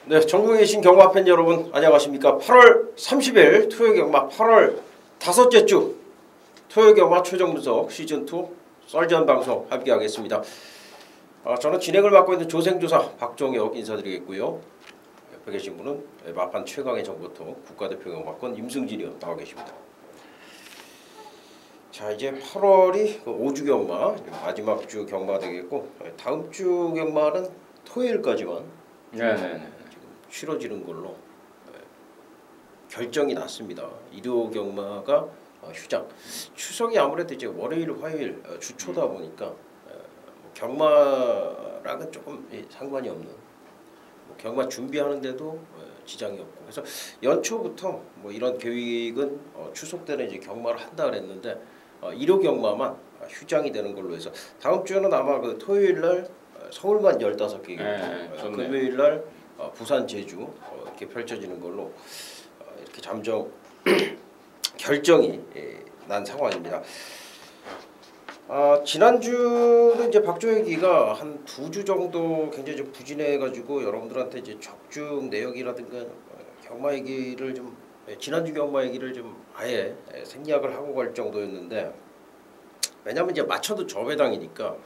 네, 전국에 계신 경마 팬 여러분 안녕하십니까. 8월 30일 토요 경마 8월 다섯째 주 토요 경마 최종 분석 시즌2 썰전 방송 함께하겠습니다. 저는 진행을 맡고 있는 조생조사 박종혁 인사드리겠고요. 옆에 계신 분은 마판 최강의 정보통 국가대표 경마권 임승진이 나와 계십니다. 자, 이제 8월이 5주 경마 마지막 주 경마 되겠고, 다음 주 경마는 토요일까지만 지금 치러지는 걸로 결정이 났습니다. 일요 경마가 휴장. 추석이 아무래도 이제 월요일 화요일 주초다 보니까 경마랑은 조금 상관이 없는, 경마 준비하는데도 지장이 없고, 그래서 연초부터 뭐 이런 계획은 추석 때는 이제 경마를 한다 그랬는데 일요 경마만 휴장이 되는 걸로 해서 다음 주에는 아마 그 토요일 날 서울만 15개겠고, 금요일 날 부산 제주 이렇게 펼쳐지는 걸로 이렇게 잠정 결정이 난 상황입니다. 지난주는 이제 박종혁이가 한 2주 정도 굉장히 좀 부진해가지고 여러분들한테 이제 적중 내역이라든가 경마 얘기를 좀, 지난주 경마 얘기를 좀 아예 생략을 하고 갈 정도였는데, 왜냐면 이제 맞춰도 저배당이니까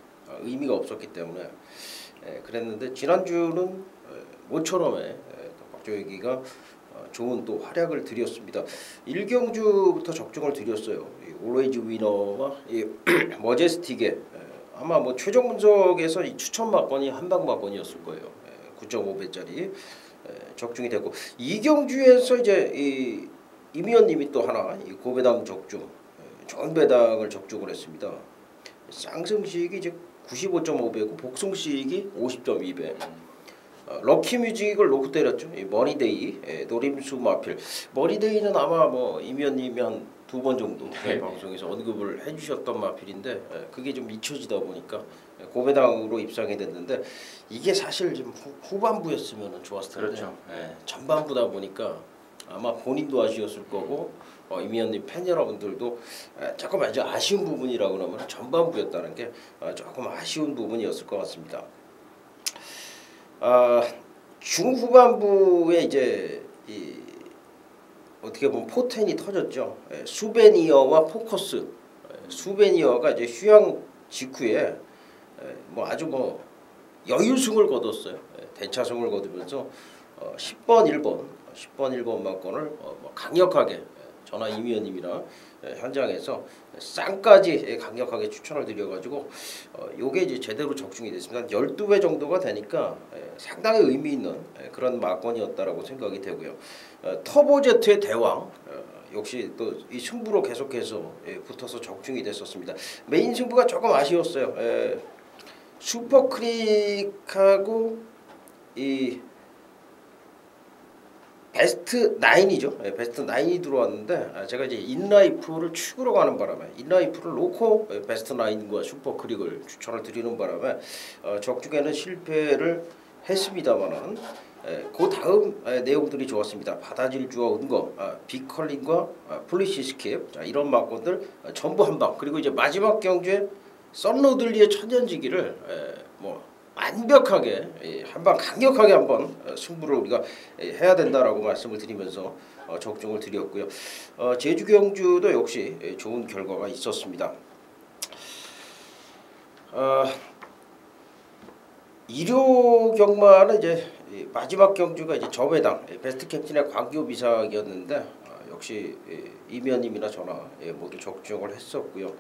의미가 없었기 때문에 그랬는데, 지난주는 모처럼에 박종혁이가 좋은 또 활약을 드렸습니다. 1경주부터 적중을 드렸어요. 올웨이즈 위너와 머제스틱의 아마 뭐 최종 분석에서 이 추천 막건이 한방 막건이었을 거예요. 9.5배짜리 적중이 됐고, 2경주에서 이제 이미연님이 또 하나 이 고배당 적중, 좋은 배당을 적중을 했습니다. 쌍승식이 이제 95.5배고 복승식이 50.2배. 럭키뮤직을 놓고 때렸죠. 이 머니데이, 노림수 마필. 머니데이는 아마 뭐 이미연님이 한 2번 정도 방송에서 언급을 해주셨던 마필인데, 그게 좀 잊혀지다 보니까 고배당으로 입상이 됐는데, 이게 사실 좀 후반부였으면 좋았을 텐데, 그렇죠. 전반부다 보니까 아마 본인도 아쉬웠을 거고, 이미연님 팬 여러분들도 조금 아주 아쉬운 부분이라고 하면 전반부였다는 게 조금 아쉬운 부분이었을 것 같습니다. 중후반부에 이제 어떻게 보면 포텐이 터졌죠. 수베니어와 포커스. 수베니어가 이제 휴양 직후에 아주 여유승을 거뒀어요. 대차승을 거두면서 10번 1번 막건을 강력하게, 저나 이미연님이랑 현장에서 쌍까지 강력하게 추천을 드려가지고 요게 이제 제대로 적중이 됐습니다. 12배 정도가 되니까 상당히 의미 있는 그런 막건이었다라고 생각이 되고요. 터보제트의 대왕 역시 또 이 승부로 계속해서 붙어서 적중이 됐었습니다. 메인 승부가 조금 아쉬웠어요. 슈퍼크릭하고 이 베스트 9이죠. 베스트 9이 들어왔는데, 제가 이제 인라이프를 축으로 가는 바람에 인라이프를 놓고 베스트 9과 슈퍼크릭을 추천을 드리는 바람에 적중에는 실패를 했습니다만은, 그 다음 내용들이 좋았습니다. 바다질주와 은거, 빅컬린과 플리시 스킵, 자, 이런 막건들 전부 한방. 그리고 이제 마지막 경주에 썬로들리의 천년지기를 완벽하게 한방 강력하게 한번 승부를 우리가 해야 된다라고 말씀을 드리면서 적중을 드렸고요. 제주 경주도 역시 좋은 결과가 있었습니다. 일요 경마는 이제 마지막 경주가 이제 저배당 베스트 캡틴의 광교 비상이었는데, 역시 이미연님이나 저나 모두 적중을 했었고요.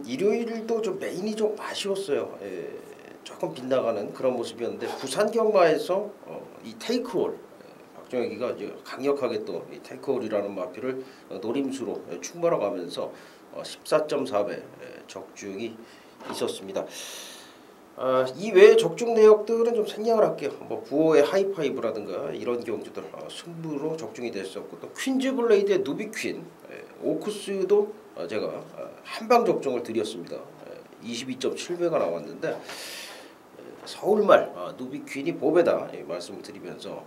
일요일도 좀 메인이 좀 아쉬웠어요. 조금 빗나가는 그런 모습이었는데, 부산 경마에서 이 테이크홀, 박종혁이가 이제 강력하게 또 이 테이크홀이라는 마필을 노림수로 충분하고 가면서 14.4배 적중이 있었습니다. 이 외에 적중 내역들은 좀 생략을 할게요. 부호의 하이파이브라든가 이런 경주들 승부로 적중이 됐었고, 또 퀸즈블레이드의 누비퀸, 오쿠스도 제가 한방 적중을 드렸습니다. 22.7배가 나왔는데, 서울말 누비퀸이 보배다 말씀을 드리면서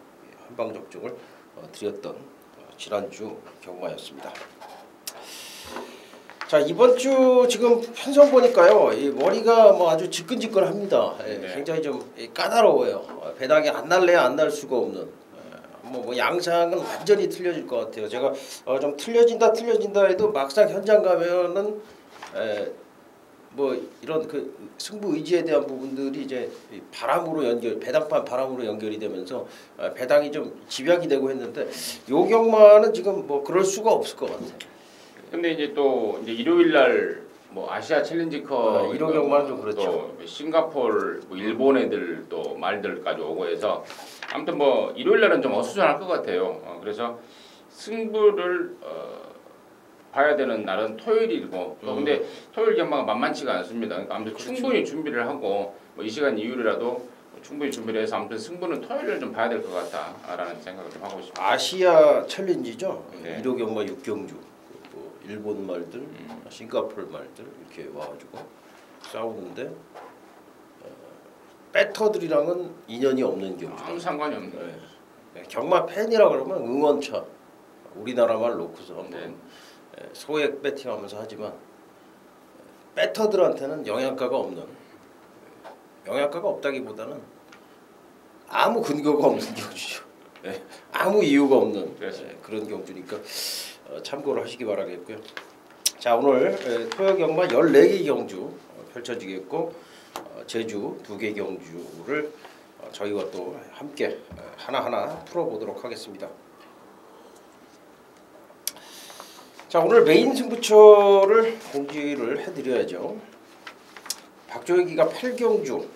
한방 적중을 드렸던 지난주 경마였습니다. 자 이번 주 지금 편성 보니까요 이 머리가 뭐 아주 지끈지끈합니다. 예, 네. 굉장히 좀 까다로워요. 배당이 안 날래야 안 날 수가 없는. 뭐 양상은 완전히 틀려질 것 같아요. 제가 좀 틀려진다 해도 막상 현장 가면은 뭐 이런 그 승부 의지에 대한 부분들이 이제 바람으로 배당판 바람으로 연결이 되면서 배당이 좀 집약이 되고 했는데 요 경마는 지금 뭐 그럴 수가 없을 것 같아요. 근데 이제 또 이제 일요일 날 뭐 아시아 챌린지컵 1호 경마는 좀 그렇죠. 또 싱가포르 뭐 일본 애들 또 말들까지 오고 해서 아무튼 뭐 일요일 날은 좀 어수선할 것 같아요. 그래서 승부를 봐야 되는 날은 토요일이고 또 근데 토요일 경마가 만만치가 않습니다. 그러니까 아무튼 그렇죠. 충분히 준비를 하고 뭐 이 시간 이후라도 충분히 준비를 해서 아무튼 승부는 토요일을 좀 봐야 될 것 같다라는 생각을 좀 하고 있습니다. 아시아 챌린지죠. 네. 1호 경마 6경주 뭐 일본 말들, 싱가포르 말들 이렇게 와가지고 싸우는데 배터들이랑은 인연이 없는 경주. 아무 상관이 없는. 네. 경마 팬이라 그러면 응원차 우리나라 말 놓고서 네. 소액 배팅하면서 하지만 배터들한테는 영양가가 없다기보다는 아무 근거가 없는 경주죠. 네. 아무 이유가 없는 그런 경주니까 참고를 하시기 바라겠고요. 자 오늘 토요 경마 14개 경주 펼쳐지겠고 제주 2개 경주를 저희와 또 함께 하나하나 풀어보도록 하겠습니다. 자 오늘 메인 승부처를 공지를 해드려야죠. 박조혁이가 8경주,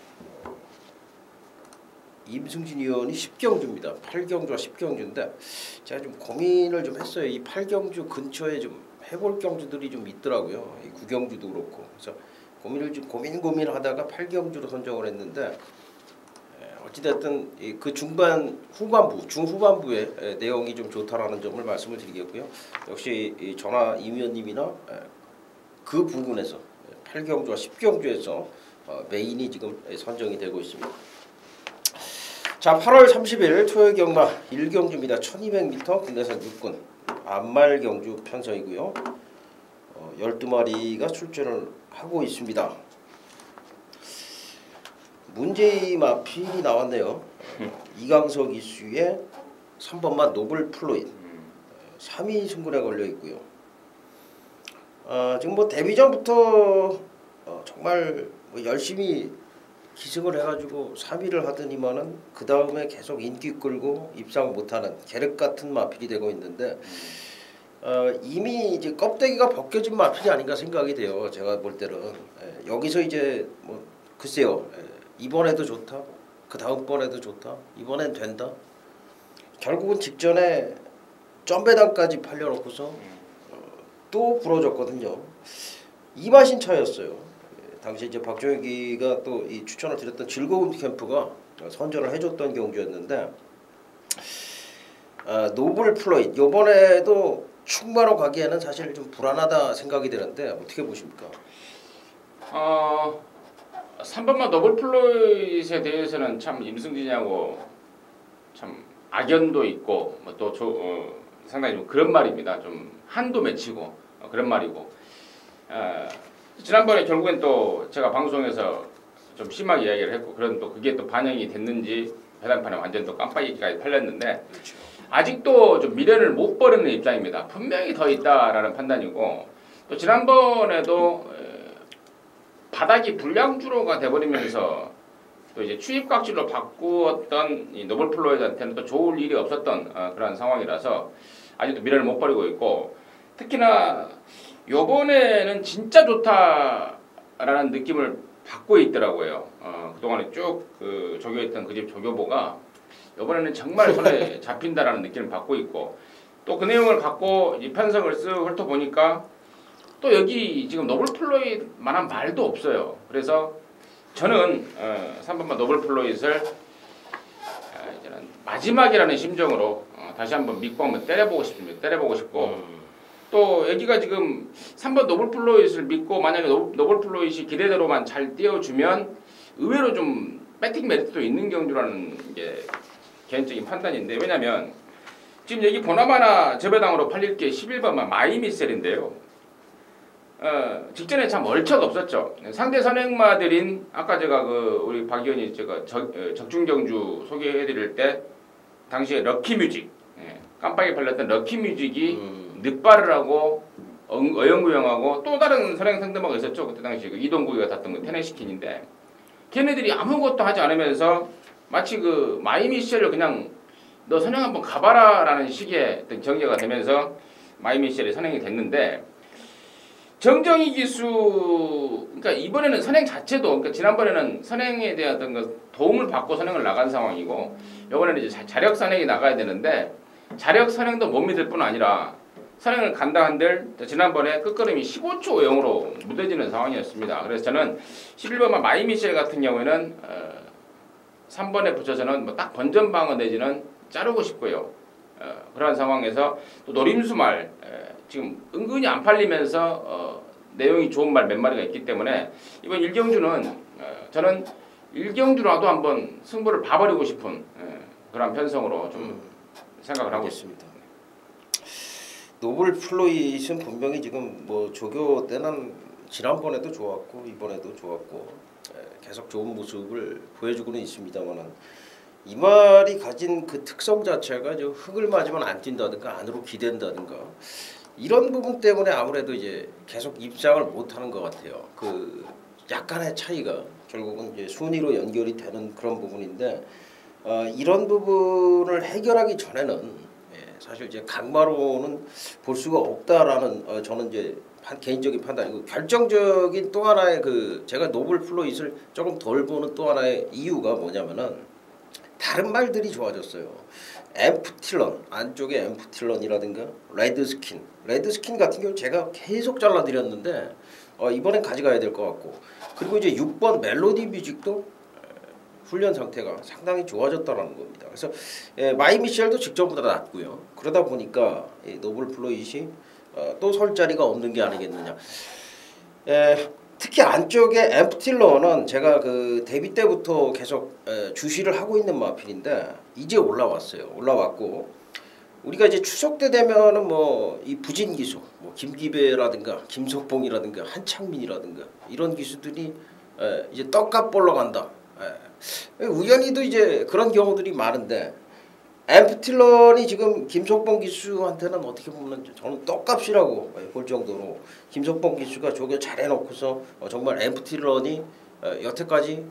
임승진 의원이 10경주입니다. 8경주와 10경주인데 제가 좀 고민을 좀 했어요. 이 8경주 근처에 좀 해볼 경주들이 좀 있더라고요. 이 9경주도 그렇고 그래서 고민하다가 8경주로 선정을 했는데 어찌됐든 그 중후반부의 내용이 좀 좋다라는 점을 말씀을 드리겠고요. 역시 임 의원님이나 그 부분에서 8경주와 10경주에서 메인이 지금 선정이 되고 있습니다. 자 8월 30일 토요 경마 1경주입니다. 1200m 국내산 6군 암말 경주 편성이고요. 12마리가 출전을 하고 있습니다. 문제의 마필이 나왔네요. 이강석 이수의 3번마 노블 플로인 3위 승군에 걸려 있고요. 지금 뭐 데뷔전부터 정말 뭐 열심히 기승을 해가지고 3위를 하더니만은 그 다음에 계속 인기 끌고 입상 못하는 계륵 같은 마필이 되고 있는데 이미 이제 껍데기가 벗겨진 마필이 아닌가 생각이 돼요. 제가 볼 때는 여기서 이제 뭐 글쎄요. 이번에도 좋다. 그 다음번에도 좋다. 이번엔 된다. 결국은 직전에 점배당까지 팔려놓고서 또 부러졌거든요. 이마신차였어요. 당시 이제 박종혁이가 또 이 추천을 드렸던 즐거운 캠프가 선전을 해줬던 경주였는데 노블 플로이드 이번에도 충마로 가기에는 사실 좀 불안하다 생각이 되는데 어떻게 보십니까? 3번마 노블 플로이드에 대해서는 참 임승진이하고 참 악연도 있고 뭐 또 상당히 좀 그런 말입니다. 좀 한도 맺히고 그런 말이고 지난번에 결국엔 또 제가 방송에서 좀 심하게 이야기를 했고 그런 또 그게 또 반영이 됐는지 배당판에 완전 또 깜빡이까지 팔렸는데 그렇죠. 아직도 좀 미련을 못 버리는 입장입니다. 분명히 더 있다라는 판단이고 또 지난번에도 바닥이 불량주로가 돼버리면서 또 이제 추입각질로 바꾸었던 이 노블 플로이드한테는 또 좋을 일이 없었던 그런 상황이라서 아직도 미련을 못 버리고 있고 특히나 요번에는 진짜 좋다라는 느낌을 받고 있더라고요. 그동안에 쭉 그 조교했던 그 집 조교보가 요번에는 정말 손에 잡힌다라는 느낌을 받고 있고 또 그 내용을 갖고 이 편성을 쓱 훑어보니까 또 여기 지금 노블 플로이드만한 말도 없어요. 그래서 저는 3번마 노블 플로이드를 이제는 마지막이라는 심정으로 다시 한번 믿고 한번 때려보고 싶습니다. 때려보고 싶고 또 여기가 지금 3번 노블 플로이드를 믿고 만약에 노블 플로이드이 기대대로만 잘 띄워주면 의외로 좀 배팅 메리트도 있는 경주라는 게 개인적인 판단인데 왜냐면 지금 여기 보나마나 재배당으로 팔릴 게 11번만 마이미셀인데요. 직전에 참 얼척 없었죠. 상대 선행마들인 아까 제가 우리 박 의원이 제가 적중경주 소개해드릴 때 당시에 럭키뮤직 깜빡이 팔렸던 럭키뮤직이 늑발을 하고 어영부영하고 또 다른 선행 상대마가 있었죠. 그때 당시 이동국이가 탔던 그 테네시킨인데 걔네들이 아무것도 하지 않으면서 마치 마이미셸을 그냥 너 선행 한번 가봐라라는 식의 어떤 전개가 되면서 마이미셸이 선행이 됐는데 정정희 기수 그러니까 이번에는 선행 자체도 그러니까 지난번에는 선행에 대한 어떤 도움을 받고 선행을 나간 상황이고 이번에는 이제 자력 선행이 나가야 되는데 자력 선행도 못 믿을 뿐 아니라 선행을 간다 한들 지난번에 끝걸음이 15초 0으로 무뎌지는 상황이었습니다. 그래서 저는 11번 마이미셸 같은 경우에는 3번에 붙여서는 뭐 딱 번전방어 내지는 자르고 싶고요. 그러한 상황에서 또 노림수말 지금 은근히 안 팔리면서 내용이 좋은 말 몇 마리가 있기 때문에 이번 일경주는 저는 일경주라도 한번 승부를 봐버리고 싶은 그런 편성으로 좀 생각을 하고 있습니다. 노블 플로잇은 분명히 지금 뭐 조교 때는 지난번에도 좋았고 이번에도 좋았고 계속 좋은 모습을 보여주고는 있습니다만은 이 말이 가진 그 특성 자체가 흙을 맞으면 안 뛴다든가 안으로 기댄다든가 이런 부분 때문에 아무래도 이제 계속 입상을 못하는 것 같아요. 그 약간의 차이가 결국은 이제 순위로 연결이 되는 그런 부분인데 이런 부분을 해결하기 전에는 사실 이제 강마로는 볼 수가 없다라는 저는 이제 개인적인 판단이고 결정적인 또 하나의 제가 노블 플로잇을 조금 덜 보는 또 하나의 이유가 뭐냐면은 다른 말들이 좋아졌어요. 앰프틸런 안쪽에 앰프틸런이라든가 레드스킨 같은 경우 제가 계속 잘라드렸는데 이번엔 가져가야 될 것 같고 그리고 이제 6번 멜로디 뮤직도 훈련 상태가 상당히 좋아졌다는 겁니다. 그래서 마이미셸도 직전보다 낫고요. 그러다 보니까 노블 플로잇이 또 설 자리가 없는 게 아니겠느냐. 특히 안쪽에 앰프틸러는 제가 데뷔 때부터 계속 주시를 하고 있는 마필인데 이제 올라왔고 우리가 이제 추석 때 되면은 뭐 이 부진 기수 뭐 김기배라든가 김석봉이라든가 한창민이라든가 이런 기수들이 이제 떡값 벌러 간다. 우연히도 이제 그런 경우들이 많은데 앰프틸런이 지금 김석봉 기수한테는 어떻게 보면 저는 떡값이라고 볼 정도로 김석봉 기수가 조교 잘해놓고서 정말 앰프틸런이 여태까지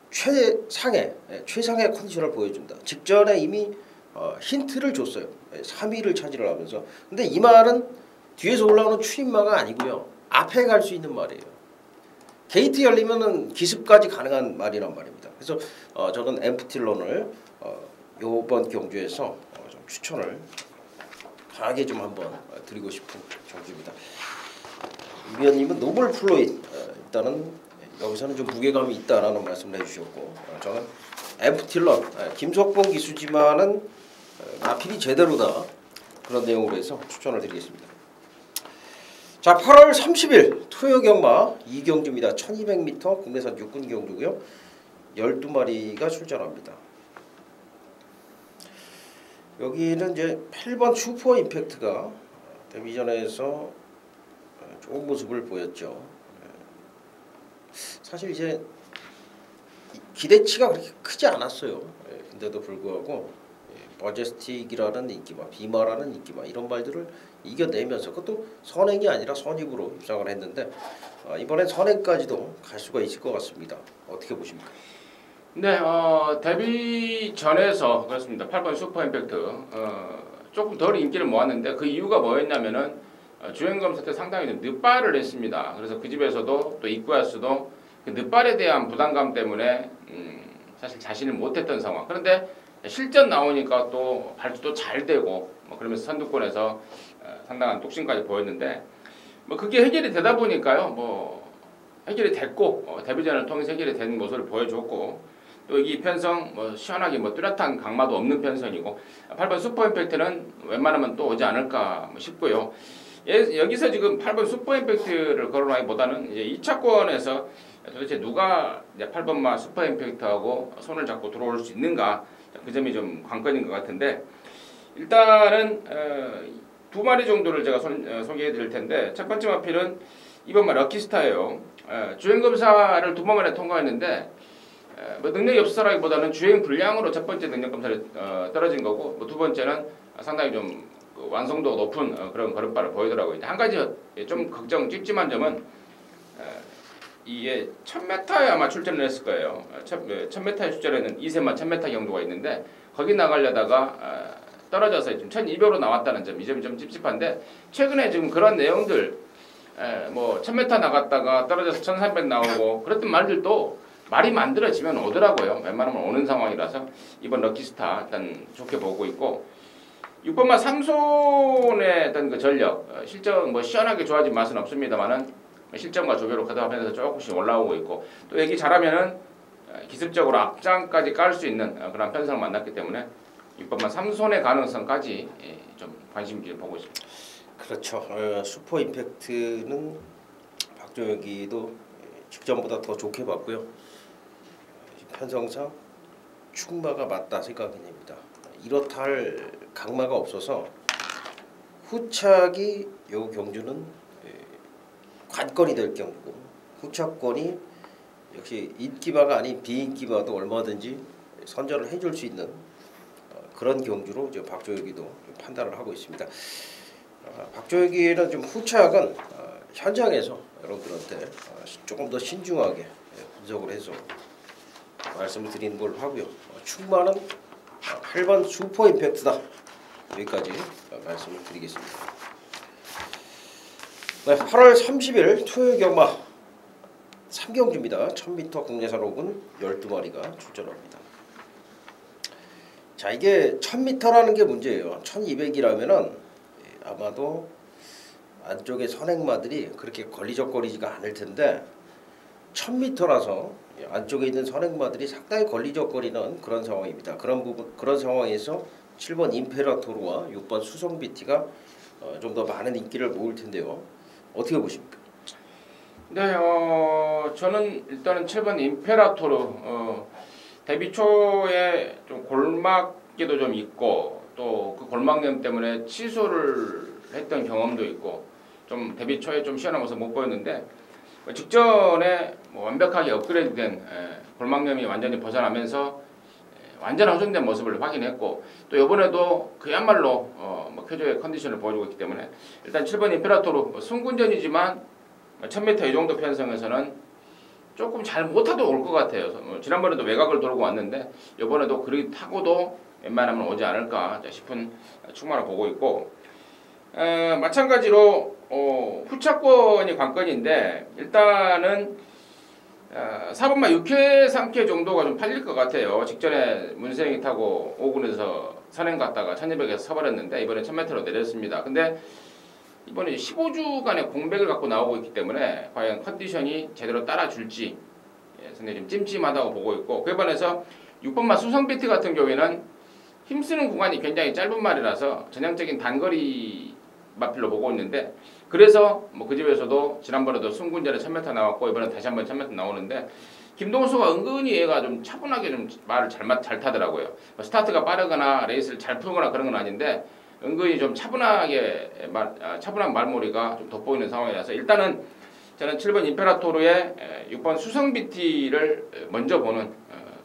최상의 컨디션을 보여준다. 직전에 이미 힌트를 줬어요. 3위를 차지를 하면서. 근데 이 말은 뒤에서 올라오는 추임마가 아니고요. 앞에 갈 수 있는 말이에요. 게이트 열리면은 기습까지 가능한 말이란 말입니다. 그래서 저는 앰프틸런을 이번 경주에서 좀 추천을 강하게 좀 한번 드리고 싶은 경주입니다. 이 위원님은 노블 플로잇 일단은 여기서는 좀 무게감이 있다라는 말씀을 해주셨고 저는 앰프틸런 김석봉 기수지만은 마필이 제대로다 그런 내용으로 해서 추천을 드리겠습니다. 자, 8월 30일 토요 경마 2경주입니다. 1200m 국내산 육군 경주고요. 12마리가 출전합니다. 여기는 이제 8번 슈퍼 임팩트가 데뷔전에서 좋은 모습을 보였죠. 사실 이제 기대치가 그렇게 크지 않았어요. 근데도 불구하고 버제스틱이라는 인기마, 비마라는 인기마 이런 말들을 이겨내면서 그것도 선행이 아니라 선입으로 입상을 했는데 이번엔 선행까지도 갈 수가 있을 것 같습니다. 어떻게 보십니까? 네, 데뷔 전에서 그렇습니다. 8번 슈퍼 임팩트 조금 덜 인기를 모았는데 그 이유가 뭐였냐면은 주행검사 때 상당히 좀 늦발을 했습니다. 그래서 그 집에서도 또 이쿠야스도 그 늦발에 대한 부담감 때문에 사실 자신을 못했던 상황. 그런데 실전 나오니까 또 발주도 잘 되고 뭐 그러면서 선두권에서 상당한 뚝심까지 보였는데 뭐 그게 해결이 되다 보니까요. 뭐 해결이 됐고 데뷔전을 통해서 해결이 된 모습을 보여줬고 또 이 편성 뭐 시원하게 뭐 뚜렷한 강마도 없는 편성이고 8번 슈퍼 임팩트는 웬만하면 또 오지 않을까 싶고요. 여기서 지금 8번 슈퍼 임팩트를 거론하기보다는 이제 2차권에서 도대체 누가 이제 8번마 슈퍼 임팩트하고 손을 잡고 들어올 수 있는가 그 점이 좀 관건인 것 같은데 일단은 두 마리 정도를 제가 소개해 드릴 텐데 첫 번째 마필은 이번만 럭키스타예요. 주행 검사를 2번 만에 통과했는데 뭐 능력이 없어라기보다는 주행 불량으로 첫 번째 능력 검사를 떨어진 거고 뭐 두 번째는 상당히 좀 완성도가 높은 그런 걸음발을 보이더라고요. 한 가지 좀 찝찝한 점은 이게 1000m에 아마 출전을 했을 거예요. 1000m에 출전에는 2세만 1000m 경도가 있는데 거기 나가려다가 떨어져서 지금 1200으로 나왔다는 점, 이 점이 좀 찝찝한데 최근에 지금 그런 내용들 뭐 1000m 나갔다가 떨어져서 1300 나오고 그랬던 말들도 말이 만들어지면 오더라고요. 웬만하면 오는 상황이라서 이번 럭키스타 일단 좋게 보고 있고 6번마 삼손의 어떤 그 전력 실적 뭐 시원하게 좋아진 맛은 없습니다만은 실점과 조별로 가담하면서 조금씩 올라오고 있고 또 얘기 잘하면은 기습적으로 앞장까지 깔 수 있는 그런 편성을 만났기 때문에 6번마 삼손의 가능성까지 좀 관심 있게 보고 있습니다. 그렇죠. 슈퍼 임팩트는 박종혁이도 직전보다 더 좋게 봤고요. 편성상 충마가 맞다 생각이 됩니다. 이렇다 할 강마가 없어서 후착이 요 경주는 관건이 될 경우고 후착권이 역시 인기마가 아닌 비인기마도 얼마든지 선전을 해줄 수 있는 그런 경주로 이제 박종혁이도 판단을 하고 있습니다. 박종혁이는 좀 후착은 현장에서 여러분들한테 조금 더 신중하게 분석을 해서 말씀을 드리는 걸로 하고요. 충마는 8번 슈퍼 임팩트다. 여기까지 말씀을 드리겠습니다. 네, 8월 30일 토요일 경마 3경주입니다. 1000m 국내산 오군 12마리가 출전합니다. 자, 이게 1000m라는 게 문제예요. 1200이라면은 아마도 안쪽에 선행마들이 그렇게 걸리적거리지가 않을 텐데 1000m라서 안쪽에 있는 선행마들이 상당히 걸리적거리는 그런 상황입니다. 그런 상황에서 7번 임페라토르와 6번 수성비티가 좀 더 많은 인기를 모을 텐데요. 어떻게 보십니까? 네, 저는 일단은 7번 임페라토르 데뷔 초에 좀 골막기도 좀 있고 또 그 골막염 때문에 취소를 했던 경험도 있고 좀 데뷔 초에 좀 시원한 모습 못 보였는데 직전에 뭐 완벽하게 업그레이드된 골막염이 완전히 벗어나면서 완전 호전된 모습을 확인했고 또 이번에도 그야말로 뭐 쾌조의 컨디션을 보여주고 있기 때문에 일단 7번 임페라토르 승군전이지만 1000m 이 정도 편성에서는 조금 잘 못하도 올 것 같아요. 지난번에도 외곽을 돌고 왔는데 이번에도 그리 타고도 웬만하면 오지 않을까 싶은 충마를 보고 있고 마찬가지로 후차권이 관건인데 일단은 4번마 6회 상쾌 정도가 좀 팔릴 것 같아요. 직전에 문세영이 타고 5군에서 선행 갔다가 1200에서 서버렸는데 이번에 1000m로 내렸습니다. 근데 이번에 15주간의 공백을 갖고 나오고 있기 때문에 과연 컨디션이 제대로 따라줄지 상당히 좀 찜찜하다고 보고 있고 그에 반해서 6번마 수성비트 같은 경우에는 힘쓰는 구간이 굉장히 짧은 말이라서 전형적인 단거리 마필로 보고 있는데 그래서 뭐 그 집에서도 지난번에도 승군전에 1000m 나왔고 이번에 다시 한번 1000m 나오는데 김동수가 은근히 얘가 좀 차분하게 좀 말을 잘 타더라고요. 스타트가 빠르거나 레이스를 잘 풀거나 그런 건 아닌데 은근히 좀 차분한 말머리가 좀 돋보이는 상황이라서 일단은 저는 7번 임페라토르의 6번 수성비티를 먼저 보는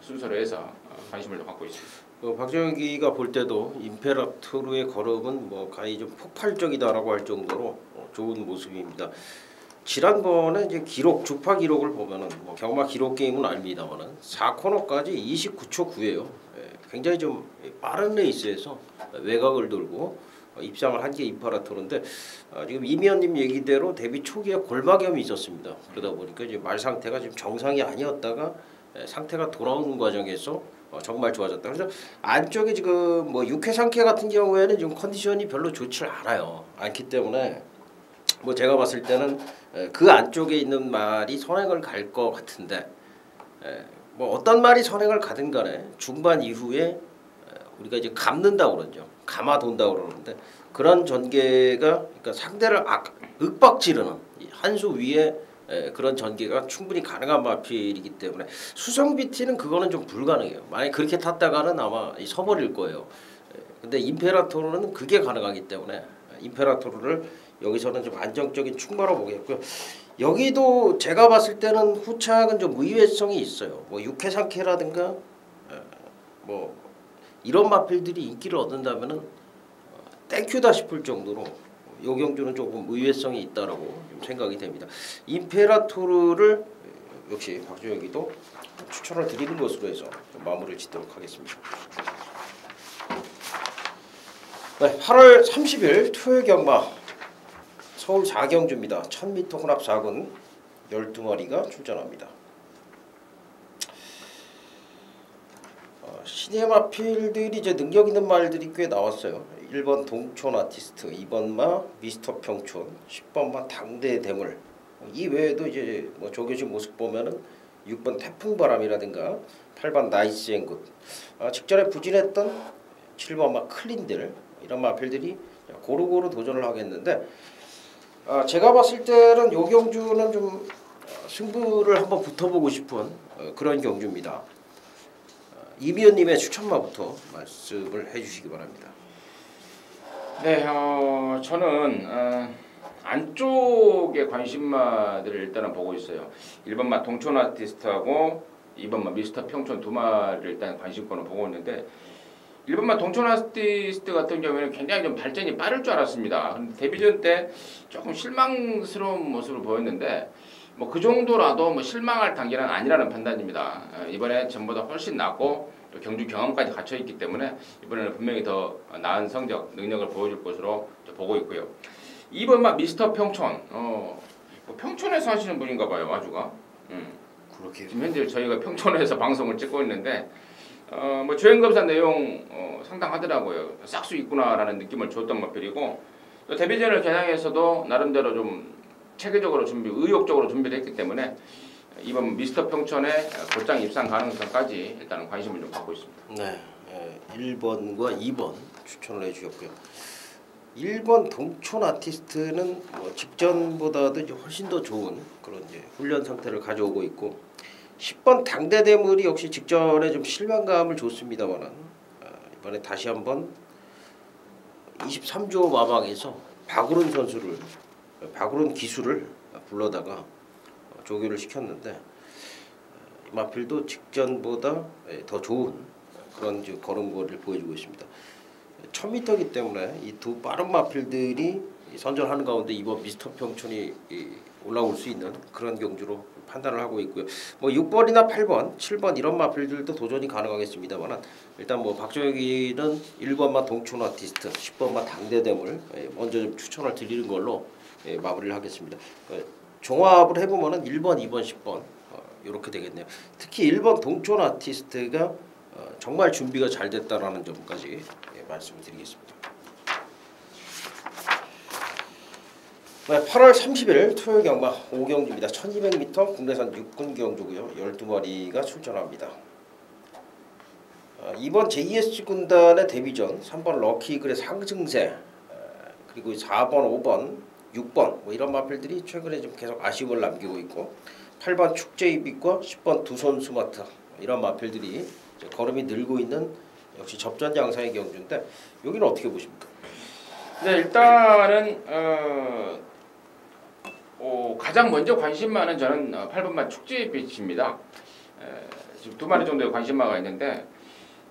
순서로 해서 관심을 갖고 있습니다. 박정희가 볼 때도 임페라토르의 걸음은 뭐 가히 좀 폭발적이다라고 할 정도로 좋은 모습입니다. 지난번에 이제 주파 기록을 보면은 뭐 경마 기록 게임은 아닙니다만은 4코너까지 29초 9예요. 굉장히 좀 빠른 레이스에서 외곽을 돌고 입상을 한 게 임페라토르인데 지금 이미연님 얘기대로 데뷔 초기에 골막염이 있었습니다. 그러다 보니까 이제 말 상태가 지금 정상이 아니었다가 상태가 돌아오는 과정에서 정말 좋아졌다. 그래서 안쪽에 지금 뭐 6회 상쾌 같은 경우에는 지금 컨디션이 별로 좋지 않기 때문에 뭐 제가 봤을 때는 그 안쪽에 있는 말이 선행을 갈 것 같은데 뭐 어떤 말이 선행을 가든 간에 중반 이후에 우리가 이제 감는다고 그러죠. 감아 돈다고 그러는데 그런 전개가 그러니까 상대를 윽박지르는 한 수 위에 그런 전개가 충분히 가능한 마필이기 때문에 수성비티는 그거는 좀 불가능해요. 만약 그렇게 탔다가는 아마 서버릴 거예요. 근데 임페라토르는 그게 가능하기 때문에 임페라토르를 여기서는 좀 안정적인 충마로 보겠고요. 여기도 제가 봤을 때는 후착은 좀 의외성이 있어요. 뭐 6회, 3회라든가 뭐 이런 마필들이 인기를 얻는다면은 땡큐다 싶을 정도로 이 경주는 조금 의외성이 있다라고 생각이 됩니다. 임페라토르를 역시 박주혁이도 추천을 드리는 것으로 해서 마무리를 짓도록 하겠습니다. 네, 8월 30일 토요일 경마 서울 4경주입니다. 1000m 혼합 4군 12마리가 출전합니다. 신예 마필들이 이제 능력 있는 말들이 꽤 나왔어요. 1번 동촌 아티스트, 2번마 미스터 평촌, 10번마 당대 대물. 이 외에도 이제 뭐 조교진 모습 보면은 6번 태풍바람이라든가 8번 나이스 앵굿, 직전에 부진했던 7번마 클린들 이런 마필들이 고루고루 도전을 하겠는데 제가 봤을 때는 요 경주는 좀 승부를 한번 붙어보고 싶은 그런 경주입니다. 이미연님의 추천마부터 말씀을 해주시기 바랍니다. 네, 저는 안쪽에 관심마들을 일단은 보고 있어요. 1번마 동촌 아티스트하고 2번마 미스터 평촌 두 마리를 일단 관심권을 보고 있는데 1번마 동촌 아티스트 같은 경우에는 굉장히 좀 발전이 빠를 줄 알았습니다. 근데 데뷔전 때 조금 실망스러운 모습을 보였는데 뭐 그 정도라도 뭐 실망할 단계는 아니라는 판단입니다. 이번에 전보다 훨씬 낫고 또 경주 경험까지 갖춰 있기 때문에 이번에는 분명히 더 나은 성적, 능력을 보여줄 것으로 보고 있고요. 2번마 미스터 평촌, 뭐 평촌에서 하시는 분인가 봐요, 마주가. 그렇게 지금 현재 저희가 평촌에서 방송을 찍고 있는데 뭐 주행검사 내용 상당하더라고요. 싹수 있구나라는 느낌을 줬던 마필이고 또 데뷔전을 겨냥해서도 나름대로 좀 체계적으로 의욕적으로 준비를 했기 때문에 이번 미스터 평촌의 곧장 입상 가능성까지 일단은 관심을 좀 갖고 있습니다. 네, 1번과 2번 추천을 해주셨고요. 1번 동촌 아티스트는 뭐 직전보다도 이제 훨씬 더 좋은 그런 이제 훈련 상태를 가져오고 있고 10번 당대 대물이 역시 직전에 좀 실망감을 줬습니다만은 이번에 다시 한번 23조 마방에서 박우른 기수를 불러다가 조교를 시켰는데 마필도 직전보다 더 좋은 그런 걸음걸이를 보여주고 있습니다. 1000m이기 때문에 이 두 빠른 마필들이 선전하는 가운데 이번 미스터 평촌이 올라올 수 있는 그런 경주로 판단을 하고 있고요. 뭐 6번이나 8번, 7번 이런 마필들도 도전이 가능하겠습니다만 일단 뭐 박정혁이는 1번마 동촌 아티스트, 10번마 당대대물 먼저 좀 추천을 드리는 걸로 마무리를 하겠습니다. 종합을 해보면은 1번, 2번, 10번 이렇게 되겠네요. 특히 1번 동촌 아티스트가 정말 준비가 잘 됐다라는 점까지 말씀을 드리겠습니다. 네, 8월 30일 토요일 경마 5경주입니다. 1200m 국내산 6군 경주고요. 12마리가 출전합니다. 이번 JS 군단의 데뷔전 3번 럭키이글의 상승세 그리고 4번, 5번, 6번 뭐 이런 마필들이 최근에 좀 계속 아쉬움을 남기고 있고 8번 축제이빛과 10번 두손 스마트 이런 마필들이 걸음이 늘고 있는 역시 접전 양상의 경주인데 여기는 어떻게 보십니까? 네, 일단은 가장 먼저 관심마는 저는 8번마 축제빛입니다. 지금 두 마리 정도의 관심마가 있는데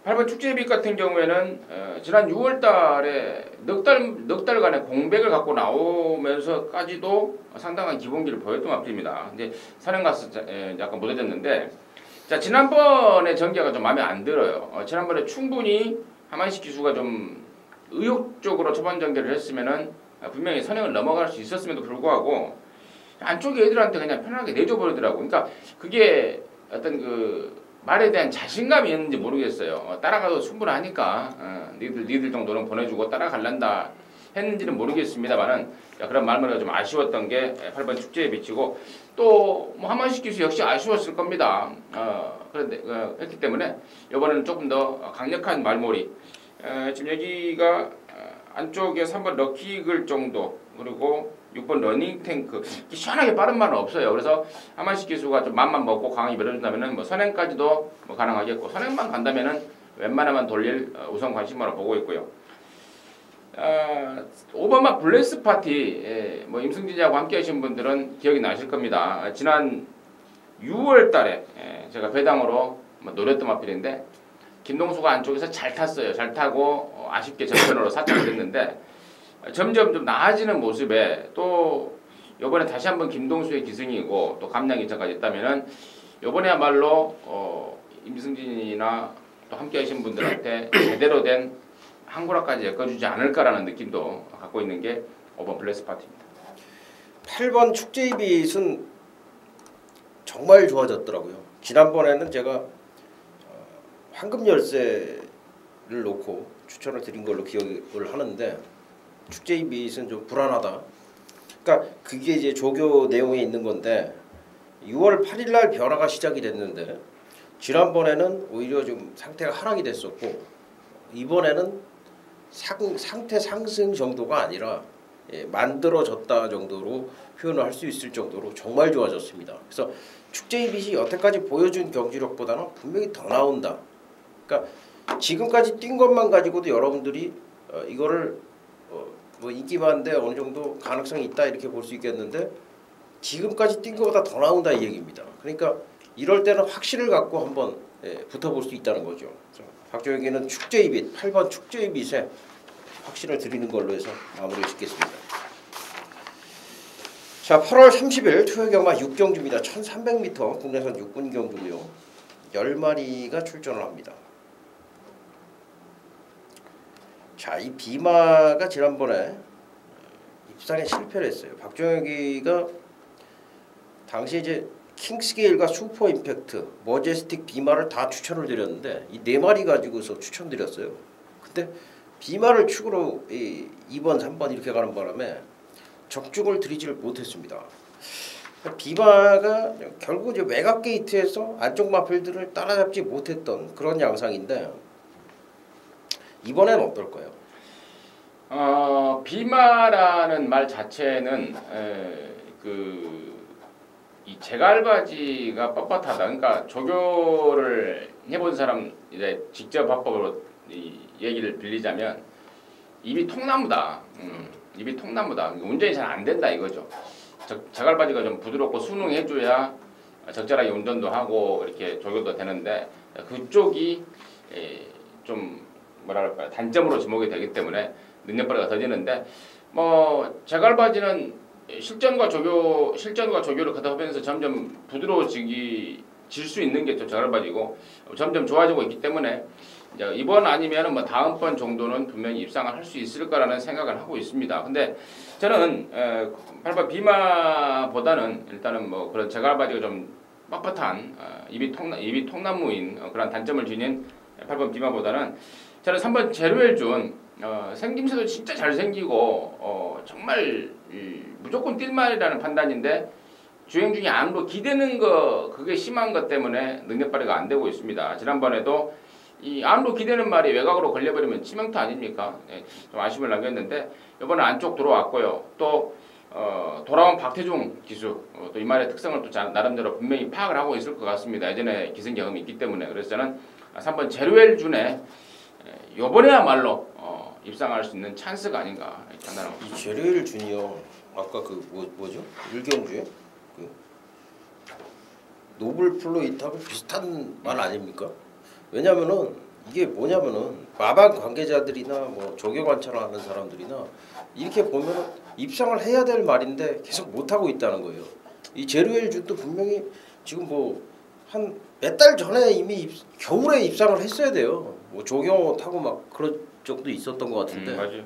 8번 축제빛 같은 경우에는 지난 6월달에 넉 달간의 공백을 갖고 나오면서까지도 상당한 기본기를 보였던 마필입니다. 근데 선행 가서 약간 무뎌졌는데 자 지난번에 전개가 좀 마음에 안 들어요. 지난번에 충분히 하만식 기수가 좀 의욕적으로 초반 전개를 했으면은 분명히 선행을 넘어갈 수 있었음에도 불구하고 안쪽에 애들한테 그냥 편하게 내줘 버리더라고. 그러니까 그게 어떤 그 말에 대한 자신감이 있는지 모르겠어요. 따라가도 충분하니까 니들 정도는 보내주고 따라갈란다 했는지는 모르겠습니다만은 그런 말머리가 좀 아쉬웠던 게 8번 축제에 비치고 또 뭐 한만식 기수 역시 아쉬웠을 겁니다. 그런데 했기 때문에 이번에는 조금 더 강력한 말머리. 지금 여기가 안쪽에 3번 럭키이글 정도 그리고 6번 러닝탱크 시원하게 빠른 말은 없어요. 그래서 한만식 기수가 좀 맘만 먹고 강하게 밀어준다면은 뭐 선행까지도 뭐 가능하겠고 선행만 간다면은 웬만하면 돌릴 우선 관심마로 보고 있고요. 오바마 블레스 파티 뭐 임승진이하고 함께하신 분들은 기억이 나실 겁니다. 지난 6월달에 제가 배당으로 뭐 노렸던 마필인데 김동수가 안쪽에서 잘 탔어요. 잘 타고 아쉽게 전편으로 사퇴를 했는데 점점 좀 나아지는 모습에 또 이번에 다시 한번 김동수의 기승이고 또 감량 이차까지 있다면은 이번에야말로 임승진이나 또 함께하신 분들한테 제대로 된 한구라까지 엮어주지 않을까라는 느낌도 갖고 있는 게 5번 블레스 파티입니다. 8번 축제이빗은 정말 좋아졌더라고요. 지난번에는 제가 황금 열쇠를 놓고 추천을 드린 걸로 기억을 하는데 축제이빗은 좀 불안하다. 그러니까 그게 이제 조교 내용에 있는 건데 6월 8일 날 변화가 시작이 됐는데 지난번에는 오히려 좀 상태가 하락이 됐었고 이번에는 상태 상승 정도가 아니라 만들어졌다 정도로 표현을 할 수 있을 정도로 정말 좋아졌습니다. 그래서 축제이빗이 여태까지 보여준 경주력보다는 분명히 더 나온다. 그러니까 지금까지 뛴 것만 가지고도 여러분들이 이거를 뭐 인기 많은데 어느 정도 가능성이 있다 이렇게 볼 수 있겠는데 지금까지 뛴 것보다 더 나온다 이 얘기입니다. 그러니까 이럴 때는 확신을 갖고 한번 붙어볼 수 있다는 거죠. 박종혁이는 축제이빗 8번 축제이빗에 확신을 드리는 걸로 해서 마무리 짓겠습니다. 자, 8월 30일 투여경마 6경주입니다. 1300m 국내선 6분 경주고요. 10마리가 출전을 합니다. 자, 이 비마가 지난번에 입상에 실패를 했어요. 박종혁이가 당시 이제 킹스게일과 슈퍼 임팩트, 머제스틱 비마를 다 추천을 드렸는데 이 4마리 가지고서 추천드렸어요. 근데 비마를 축으로 2번, 3번 이렇게 가는 바람에 적중을 드리지를 못했습니다. 비마가 결국 이제 외곽 게이트에서 안쪽 마필들을 따라잡지 못했던 그런 양상인데 이번엔 어떨까요? 비마라는 말 자체는 이 제갈바지가 뻣뻣하다. 그러니까 조교를 해본 사람 이제 직접 화법으로 이 얘기를 빌리자면 입이 통나무다. 입이 통나무다. 운전이 잘 안 된다 이거죠. 제갈바지가 좀 부드럽고 순응해줘야 적절하게 운전도 하고 이렇게 조교도 되는데 그쪽이 좀 뭐랄까요 단점으로 지목이 되기 때문에 능력발휘가 더디는데 뭐 제갈바지는 실전과 조교를 가다 보면서 점점 부드러워질 수 있는 게 또 제갈바지고 점점 좋아지고 있기 때문에 이제 이번 아니면은 뭐 다음번 정도는 분명히 입상을 할 수 있을 거라는 생각을 하고 있습니다. 근데 저는 8번 비마보다는 일단은 뭐 그런 제갈바지가 좀 뻣뻣한 입이 통나무인 그런 단점을 지닌 8번 비마보다는 저는 3번 제로엘준 생김새도 진짜 잘생기고 정말 무조건 뛸만이라는 판단인데 주행 중에 안으로 기대는 거 그게 심한 것 때문에 능력 발휘가 안 되고 있습니다. 지난번에도 이 안으로 기대는 말이 외곽으로 걸려버리면 치명타 아닙니까? 좀 아쉬움을 남겼는데 이번에 안쪽 들어왔고요. 또 돌아온 박태중 기수 또 이 말의 특성을 또 나름대로 분명히 파악을 하고 있을 것 같습니다. 예전에 기승 경험이 있기 때문에 그래서 저는 3번 제로엘준에 이번에야말로 입상할 수 있는 찬스가 아닌가 판단하고 있습니다. 이 제로엘준이요. 아까 그 뭐죠? 일경주에 그 노블 플로이트하고 비슷한 말 아닙니까? 왜냐면은 이게 뭐냐면은 마방 관계자들이나 뭐 조교 관찰하는 사람들이나 이렇게 보면은 입상을 해야 될 말인데 계속 못 하고 있다는 거예요. 이 제로엘준도 분명히 지금 뭐 한 몇 달 전에 이미 겨울에 입상을 했어야 돼요. 뭐 조교 타고 막 그런 적도 있었던 것 같은데. 맞아요.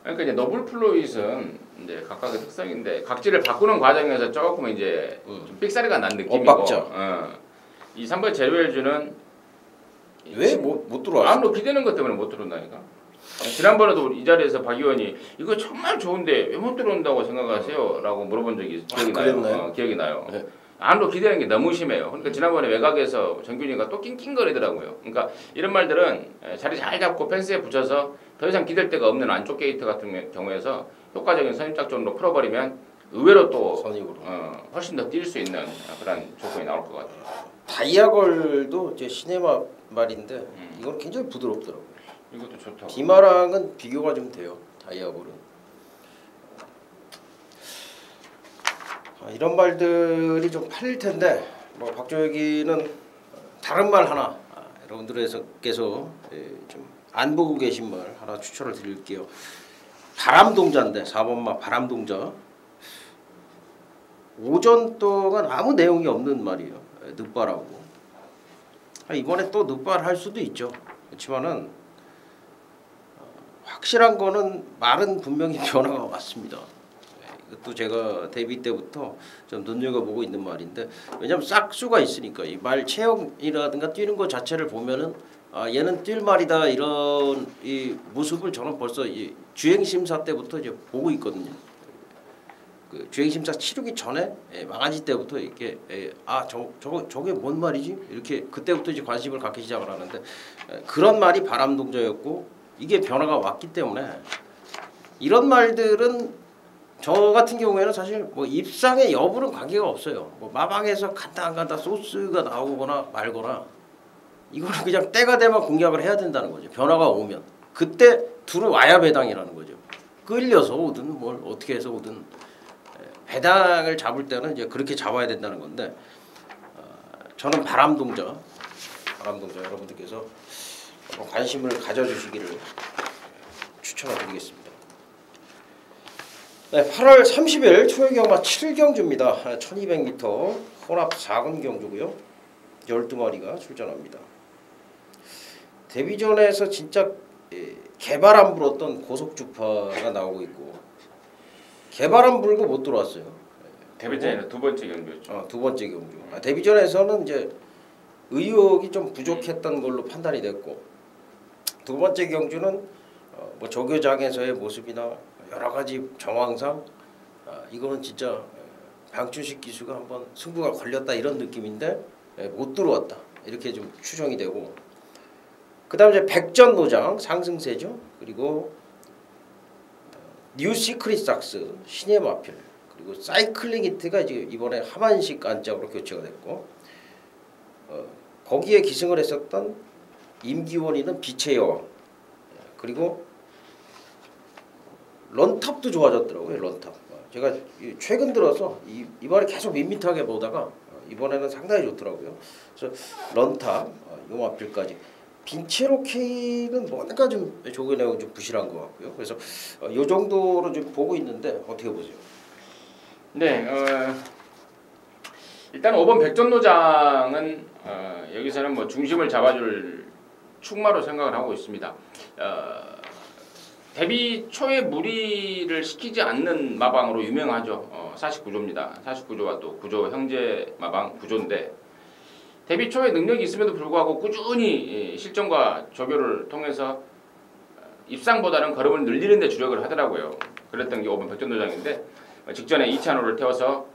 그러니까 이제 노블 플로잇은 이제 각각의 특성인데 각질을 바꾸는 과정에서 조금 이제 좀 삑사리가 난 느낌이고. 이 3번 제로엘준은 왜 못 들어왔어? 안으로 기대는 것 때문에 못 들어온다니까. 지난번에도 이 자리에서 박 의원이 이거 정말 좋은데 왜 못 들어온다고 생각하세요? 라고 물어본 적이 기억이 나요. 기억이 나요. 네. 안으로 기대는 게 너무 심해요. 그러니까 지난번에 외곽에서 정균이가 또 낑낑거리더라고요. 그러니까 이런 말들은 자리 잘 잡고 펜스에 붙여서 더 이상 기댈 데가 없는 안쪽 게이트 같은 경우에서 효과적인 선입작전으로 풀어버리면 의외로 또 선입으로 훨씬 더 뛸 수 있는 그런 조건이 나올 것 같아요. 다이아걸도 이제 시네마 말인데 이건 굉장히 부드럽더라고요. 이것도 좋다. 디마랑은 비교가 좀 돼요. 다이아볼은. 이런 말들이 좀 팔릴 텐데 뭐 박조혁이는 다른 말 하나 여러분들께서 좀 안 보고 계신 말 하나 추천을 드릴게요. 바람동자인데 4번마 바람동자. 오전 동안 아무 내용이 없는 말이에요. 늑발하고. 이번에 또 늑발 할 수도 있죠. 그렇지만은 확실한 거는 말은 분명히 변화가 왔습니다. 이것도 제가 데뷔 때부터 좀 눈여겨보고 있는 말인데, 왜냐하면 싹수가 있으니까 이 말 체형이라든가 뛰는 것 자체를 보면은 얘는 뛸 말이다 이런 이 모습을 저는 벌써 이 주행 심사 때부터 이제 보고 있거든요. 그 주행 심사 치르기 전에 망아지 때부터 이렇게 저게 뭔 말이지 이렇게 그때부터 이제 관심을 갖기 시작을 하는데, 그런 말이 바람동자였고 이게 변화가 왔기 때문에 이런 말들은 저 같은 경우에는 사실 뭐 입상의 여부는 관계가 없어요. 뭐 마방에서 간다 안 간다 소스가 나오거나 말거나 이거는 그냥 때가 되면 공략을 해야 된다는 거죠. 변화가 오면 그때 들어와야 배당이라는 거죠. 끌려서 오든 뭘 어떻게 해서 오든 배당을 잡을 때는 이제 그렇게 잡아야 된다는 건데, 저는 바람동자 여러분들께서 관심을 가져주시기를 추천을 드리겠습니다. 네, 8월 30일 초여경마 7경주입니다. 1200m 혼합 4군 경주고요. 12마리가 출전합니다. 데뷔전에서 진짜 개발 안 불었던 고속주파가 나오고 있고, 개발 안 불고 못 들어왔어요. 데뷔전에는 두 번째 경주였죠. 두 번째 경주. 데뷔전에서는 이제 의욕이 좀 부족했던 걸로 판단이 됐고, 두 번째 경주는 뭐 조교장에서의 모습이나 여러 가지 정황상 이거는 진짜 방춘식 기수가 한번 승부가 걸렸다 이런 느낌인데 못 들어왔다 이렇게 좀 추정이 되고, 그다음 이제 백전노장 상승세죠. 그리고 뉴 시크릿 삭스 신의 마필, 그리고 사이클링 히트가 이제 이번에 하만식 안짝으로 교체가 됐고, 거기에 기승을 했었던 임기원이는 빛의 여왕, 그리고 런탑도 좋아졌더라고요. 런탑. 제가 최근 들어서 이번에 계속 밋밋하게 보다가 이번에는 상당히 좋더라고요. 그래서 런탑, 요마필까지. 빈체로케이는 뭔가 좀 조근하고 좀 부실한 것 같고요. 그래서 이 정도로 좀 보고 있는데 어떻게 보세요? 네, 일단 5번 백전노장은 여기서는 뭐 중심을 잡아줄 축마로 생각을 하고 있습니다. 데뷔 초에 무리를 시키지 않는 마방으로 유명하죠. 49조입니다. 49조와 또 9조 형제 마방 9조인데, 데뷔 초에 능력이 있음에도 불구하고 꾸준히 실전과 조교를 통해서 입상보다는 걸음을 늘리는 데 주력을 하더라고요. 그랬던 게 5번 백전노장인데, 직전에 이찬호를 태워서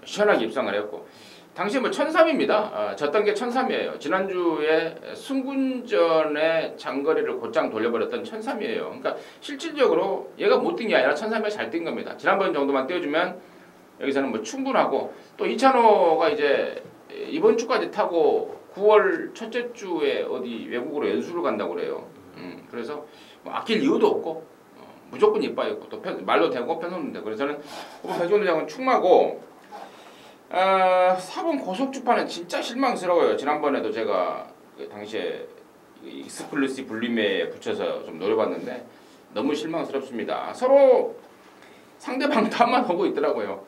시원하게 입상을 했고, 당시 뭐 1003입니다. 졌던 게 1003이에요. 지난주에 승군전에 장거리를 곧장 돌려버렸던 1003이에요. 그러니까 실질적으로 얘가 못 뛴 게 아니라 1003이 잘 뛴 겁니다. 지난번 정도만 띄워주면 여기서는 뭐 충분하고, 또 이찬호가 이제 이번 주까지 타고 9월 첫째 주에 어디 외국으로 연수를 간다고 그래요. 그래서 뭐 아낄 이유도 없고 무조건 이빠였고 또 말로 대고 편성도 되고, 그래서 저는 백전노장은 충마고, 4번 고속주파는 진짜 실망스러워요. 지난번에도 제가 그 당시에 익스클루시브 불림에 붙여서 좀 노려봤는데 너무 실망스럽습니다. 서로 상대방 탓만 하고 있더라고요.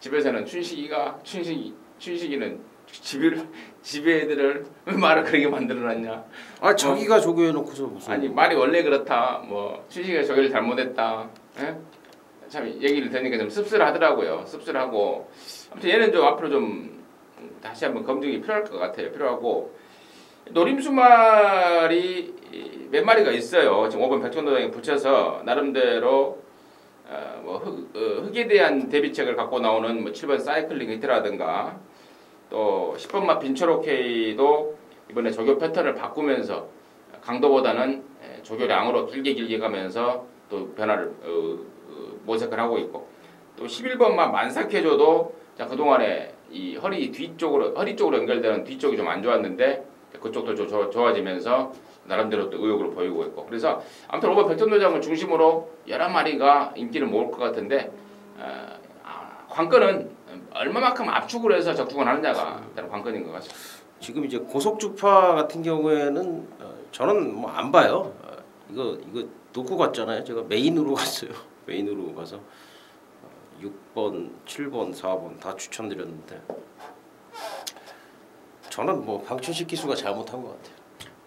집에서는 춘식이는 집에 애들을 왜 말을 그렇게 만들어놨냐. 자기가 조교해놓고서 무슨. 아니 말이 원래 그렇다. 뭐 춘식이가 조교를 잘못했다. 에? 참 얘기를 들으니까 좀 씁쓸하더라고요. 씁쓸하고, 아무튼 얘는 좀 앞으로 좀 다시 한번 검증이 필요할 것 같아요. 필요하고, 노림수말이 몇 마리가 있어요. 지금 5번 백전노장에 붙여서 나름대로 뭐 흙에 대한 대비책을 갖고 나오는 뭐 7번 사이클링 히트라든가, 또 10번마 빈초로케이도 이번에 조교 패턴을 바꾸면서 강도보다는 조교량으로 길게 가면서 또 변화를 모색을 하고 있고, 또 11번마 만삭해줘도 그동안에 이 허리 쪽으로 연결되는 뒤쪽이 좀 안 좋았는데 그쪽도 좋아지면서 나름대로 또 의욕을 보이고 있고 그래서 아무튼 오버 백전도장을 중심으로 여러 마리가 인기를 모을 것 같은데 관건은 얼마만큼 압축을 해서 적중을 하느냐가 일단 관건인 것 같습니다. 지금 이제 고속주파 같은 경우에는 저는 뭐 안 봐요. 이거 놓고 갔잖아요. 제가 메인으로 갔어요. 메인으로 가서 6번, 7번, 4번 다 추천드렸는데 저는 뭐 방춘식 기수가 잘못한 것 같아요.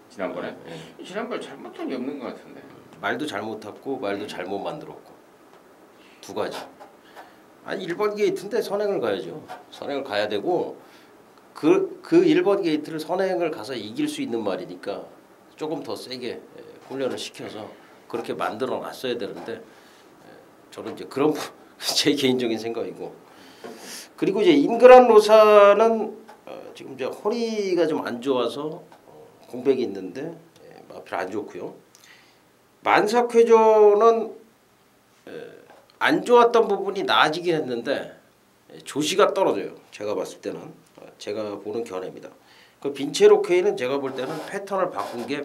지난번에 지난번에 잘못한 게 없는 것 같은데 말도 잘못했고 말도 잘못 만들었고 두 가지. 아니 1번 게이트인데 선행을 가야죠. 선행을 가야 되고 그 1번 게이트를 선행을 가서 이길 수 있는 말이니까 조금 더 세게 훈련을 시켜서 그렇게 만들어 놨어야 되는데 저는 이제 그런 제 개인적인 생각이고 그리고 이제 인그란 로사는 지금 이제 허리가 좀 안 좋아서 공백이 있는데 마필 안 좋고요. 만삭회전은 안 좋았던 부분이 나아지긴 했는데 조시가 떨어져요. 제가 봤을 때는 제가 보는 견해입니다. 그 빈체로케이는 제가 볼 때는 패턴을 바꾼 게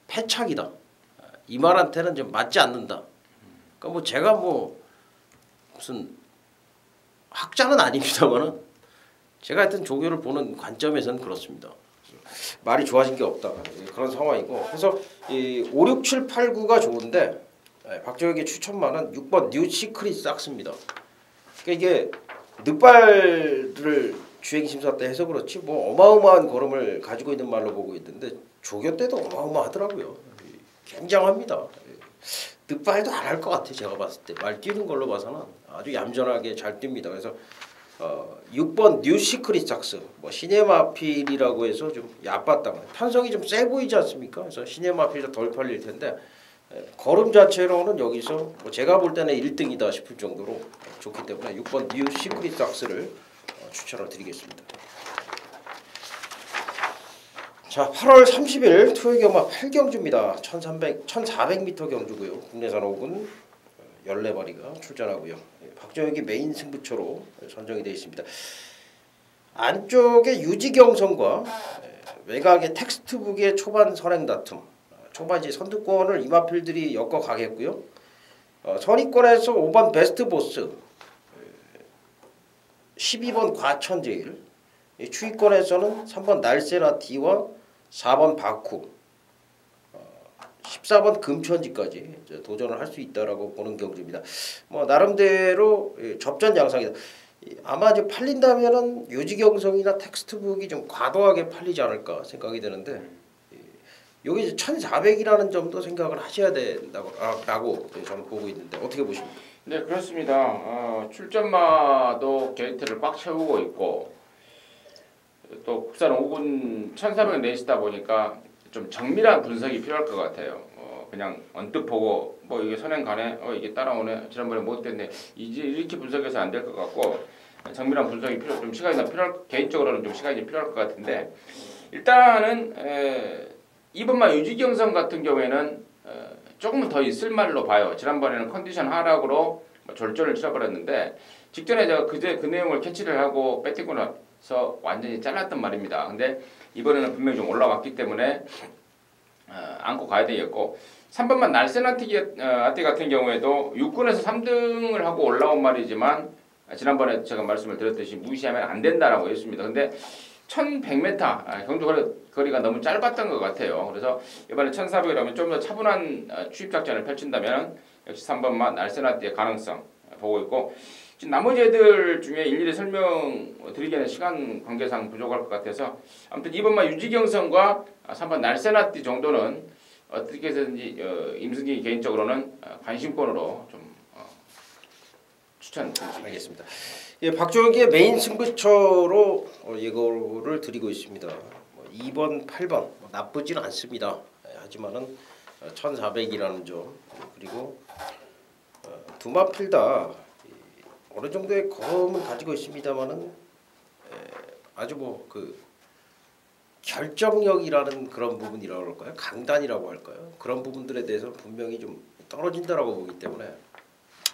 패착이다. 이 말한테는 좀 맞지 않는다. 그러니까 뭐 제가 뭐 무슨 학자는 아닙니다만은 제가 하여튼 조교를 보는 관점에서는 그렇습니다. 말이 좋아진 게 없다 그런 상황이고 그래서 이 5, 6, 7, 8, 9가 좋은데 박정혁의 추천만은 6번 뉴 시크릿 삭스입니다. 그러니까 이게 늑발을 주행 심사 때 해서 그렇지 뭐 어마어마한 걸음을 가지고 있는 말로 보고 있는데 조교 때도 어마어마하더라고요. 굉장합니다. 늑발도 안 할 것 같아 제가 봤을 때 말 뛰는 걸로 봐서는 아주 얌전하게 잘 뜁니다. 그래서 6번 뉴 시크릿 삭스 뭐 시네마필이라고 해서 좀 얕봤다 편성이 좀 세 보이지 않습니까? 그래서 시네마필도 덜 팔릴 텐데 걸음 자체로는 여기서 뭐 제가 볼 때는 1등이다 싶을 정도로 좋기 때문에 6번 뉴 시크릿 삭스를 추천을 드리겠습니다. 자, 8월 30일 토요 경마 8경주입니다. 1400m 경주고요. 국내산 5군 14마리가 출전하고요. 박정혁이 메인 승부처로 선정이 되어 있습니다. 안쪽에 유지경선과 외곽의 텍스트북의 초반 선행 다툼. 초반 이제 선두권을 이마필들이 엮어 가겠고요. 선위권에서 5번 베스트 보스, 12번 과천제일, 추위권에서는 3번 날세라티와 4번 바쿠, 14번 금천지까지 도전을 할 수 있다라고 보는 경주입니다. 뭐 나름대로 접전 양상이다. 아마 이제 팔린다면은 유지경성이나 텍스트북이 좀 과도하게 팔리지 않을까 생각이 되는데 여기 이제 1,400이라는 점도 생각을 하셔야 된다고 저는 보고 있는데 어떻게 보십니까? 네 그렇습니다. 출전마도 게이트를 꽉 채우고 있고 또 국산 5군 1,400 내시다 보니까 좀 정밀한 분석이 필요할 것 같아요. 그냥 언뜻 보고 뭐 이게 선행 가네, 이게 따라오네, 지난번에 못 됐네, 이제 이렇게 분석해서 안 될 것 같고 정밀한 분석이 좀 시간이 개인적으로는 좀 시간이 필요할 것 같은데 일단은 이번만 유지경선 같은 경우에는 조금은 더 있을 말로 봐요. 지난번에는 컨디션 하락으로 졸전을 치러버렸는데 직전에 제가 그 내용을 캐치를 하고 배팅고 나서 완전히 잘랐단 말입니다. 근데 이번에는 분명히 좀 올라왔기 때문에 안고 가야 되겠고 3번만 날쌘아띠 같은 경우에도 6군에서 3등을 하고 올라온 말이지만 지난번에 제가 말씀을 드렸듯이 무시하면 안 된다라고 했습니다. 근데 1100m 경주 거리가 너무 짧았던 것 같아요. 그래서 이번에 1400이라면 좀 더 차분한 추입 작전을 펼친다면 역시 3번만 날쌘아띠의 가능성 보고 있고 지금 나머지 애들 중에 일일이 설명드리기에는 시간 관계상 부족할 것 같아서 아무튼 2번만 유지경선과 3번 날쌘아띠 정도는 어떻게 해서든지 임승기 개인적으로는 관심권으로 좀 추천드리겠습니다. 알겠습니다. 예, 박정혁의 메인 승부처로 예고를 드리고 있습니다. 2번, 8번 나쁘진 않습니다. 하지만은 1,400이라는 점 그리고 두 마필 다 어느 정도의 검은 가지고 있습니다만은 아주 뭐 그 결정력이라는 그런 부분이라고 할까요? 강단이라고 할까요? 그런 부분들에 대해서 분명히 좀 떨어진다라고 보기 때문에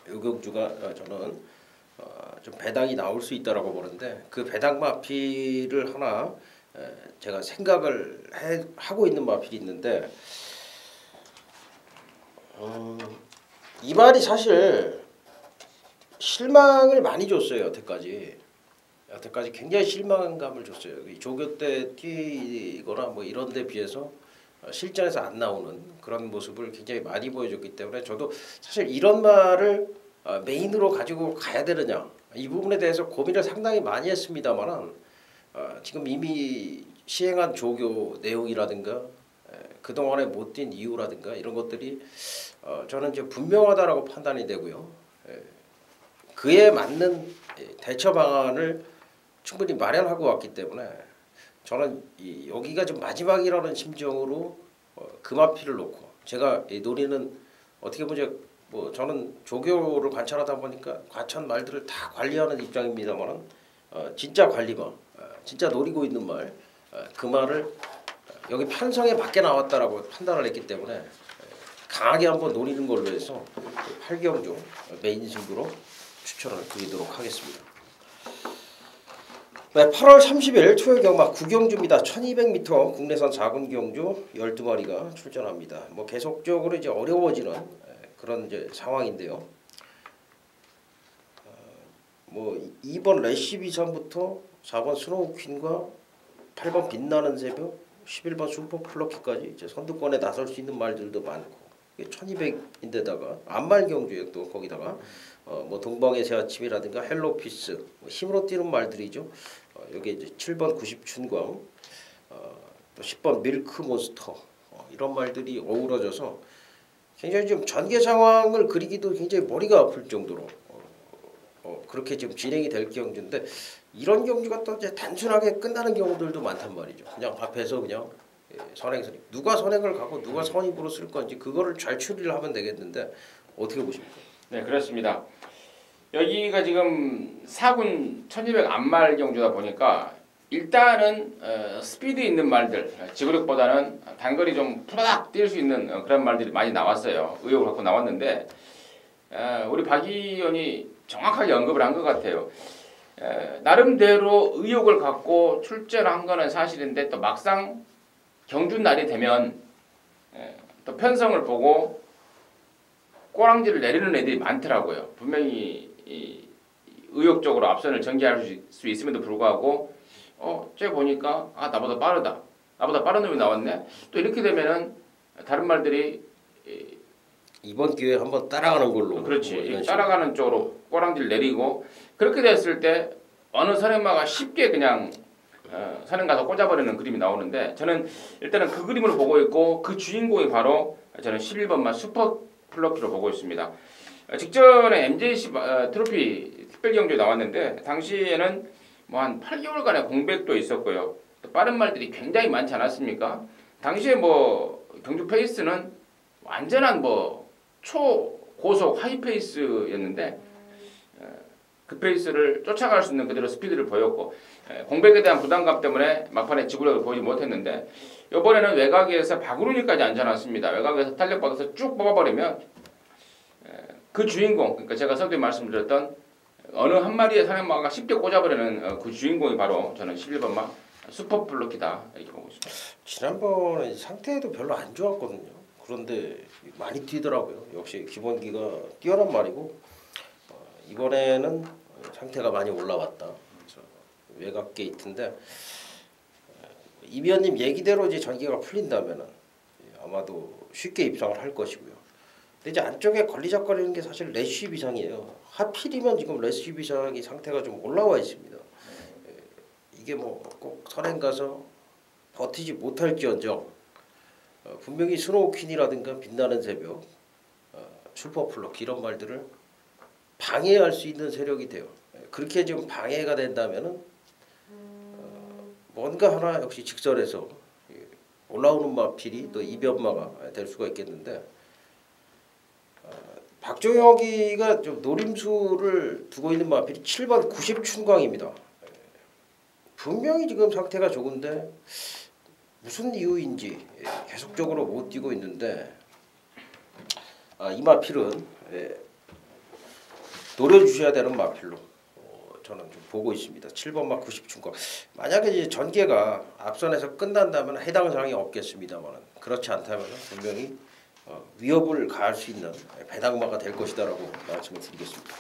이 경주가 저는 좀 배당이 나올 수 있다라고 보는데 그 배당 마필을 하나 제가 생각을 하고 있는 마필이 있는데 이 말이 사실 실망을 많이 줬어요. 여태까지 굉장히 실망감을 줬어요. 이 조교 때 뛰거나 뭐 이런 데 비해서 실전에서 안 나오는 그런 모습을 굉장히 많이 보여줬기 때문에 저도 사실 이런 말을 메인으로 가지고 가야 되느냐 이 부분에 대해서 고민을 상당히 많이 했습니다만은 지금 이미 시행한 조교 내용이라든가 그동안에 못 뛴 이유라든가 이런 것들이 저는 이제 분명하다라고 판단이 되고요. 그에 맞는 대처 방안을 충분히 마련하고 왔기 때문에 저는 여기가 좀 마지막이라는 심정으로 금화피를 놓고 제가 이 노리는 어떻게 보면 뭐 저는 조교를 관찰하다 보니까 과천 말들을 다 관리하는 입장입니다만은 진짜 관리마, 진짜 노리고 있는 말, 그 말을 여기 편성에 맞게 나왔다라고 판단을 했기 때문에 강하게 한번 노리는 걸로 해서 8경주 메인 승부로 추천을 드리도록 하겠습니다. 네, 8월 30일 토요일 경마 9경주입니다. 1200m 국내선 4군 경주 12마리가 출전합니다. 뭐 계속적으로 이제 어려워지는 그런 이제 상황인데요. 뭐 2번 레시 비상부터 4번 스노우 퀸과 8번 빛나는 새벽, 11번 슈퍼 플러키까지 이제 선두권에 나설 수 있는 말들도 많고 1200인데다가 안말 경주에 또 거기다가 뭐 동방의 새 아침이라든가 헬로피스 뭐 힘으로 뛰는 말들이죠. 여기 이제 7번 90 춘광, 또 10번 밀크 몬스터 이런 말들이 어우러져서 굉장히 좀 전개 상황을 그리기도 굉장히 머리가 아플 정도로 그렇게 지금 진행이 될 경주인데 이런 경주가 또 이제 단순하게 끝나는 경우들도 많단 말이죠. 그냥 앞에서 그냥 선행선임 누가 선행을 가고 누가 선입으로 쓸 건지 그거를 잘 추리를 하면 되겠는데 어떻게 보십니까? 네, 그렇습니다. 여기가 지금 4군 1200 안말 경주다 보니까 일단은 스피드 있는 말들, 지구력보다는 단거리 좀 푸르닥 뛸 수 있는 그런 말들이 많이 나왔어요. 의욕을 갖고 나왔는데 우리 박 의원이 정확하게 언급을 한 것 같아요. 나름대로 의욕을 갖고 출전한 거는 사실인데 또 막상 경주 날이 되면 또 편성을 보고 꼬랑지를 내리는 애들이 많더라고요. 분명히 의욕적으로 앞선을 전개할 수 있음에도 불구하고 쟤 보니까 나보다 빠르다. 나보다 빠른 놈이 나왔네. 또 이렇게 되면은 다른 말들이 이번 기회에 한번 따라가는 걸로. 그렇지. 뭐 따라가는 쪽으로 꼬랑지를 내리고 그렇게 됐을 때 어느 선행마가 쉽게 그냥 선행 가서 꽂아버리는 그림이 나오는데 저는 일단은 그 그림을 보고 있고 그 주인공이 바로 저는 11번마 슈퍼 플러키로 보고 있습니다. 직전에 MJC 트로피 특별경주에 나왔는데 당시에는 뭐 한 8개월간의 공백도 있었고요. 또 빠른 말들이 굉장히 많지 않았습니까? 당시에 뭐 경주 페이스는 완전한 뭐 초고속 하이페이스였는데 그 페이스를 쫓아갈 수 있는 그대로 스피드를 보였고 공백에 대한 부담감 때문에 막판에 지구력을 보이지 못했는데 이번에는 외곽에서 박우르니까지 앉아놨습니다. 외곽에서 탄력받아서 쭉 뽑아버리면 그 주인공, 그러니까 제가 서두에 말씀드렸던 어느 한 마리의 사냥마가 쉽게 꽂아버리는 그 주인공이 바로 저는 11번마 슈퍼 플러키다 이렇게 보고 있습니다. 지난번에 상태도 별로 안 좋았거든요. 그런데 많이 뛰더라고요. 역시 기본기가 뛰어난 말이고 이번에는 상태가 많이 올라왔다. 그래서 외곽 게이트인데 이비원님 얘기대로 이제 전기가 풀린다면은 아마도 쉽게 입상을 할 것이고요. 근데 이제 안쪽에 걸리적거리는 게 사실 레시 비상이에요. 하필이면 지금 레시 비상이 상태가 좀 올라와 있습니다. 이게 뭐 꼭 선행 가서 버티지 못할지언정 분명히 스노우 퀸이라든가 빛나는 새벽, 슈퍼플럭 이런 말들을 방해할 수 있는 세력이 돼요. 그렇게 좀 방해가 된다면은 뭔가 하나 역시 직선에서 올라오는 마필이 또 이변마가 될 수가 있겠는데 박종혁이가 좀 노림수를 두고 있는 마필이 7번 90 춘광입니다. 분명히 지금 상태가 좋은데 무슨 이유인지 계속적으로 못 뛰고 있는데 이 마필은 노려주셔야 되는 마필로 저는 좀 보고 있습니다. 7번마 90춘권. 만약에 이제 전개가 앞선에서 끝난다면 해당 사항이 없겠습니다만 그렇지 않다면 분명히 위협을 가할 수 있는 배당마가 될 것이다라고 말씀을 드리겠습니다.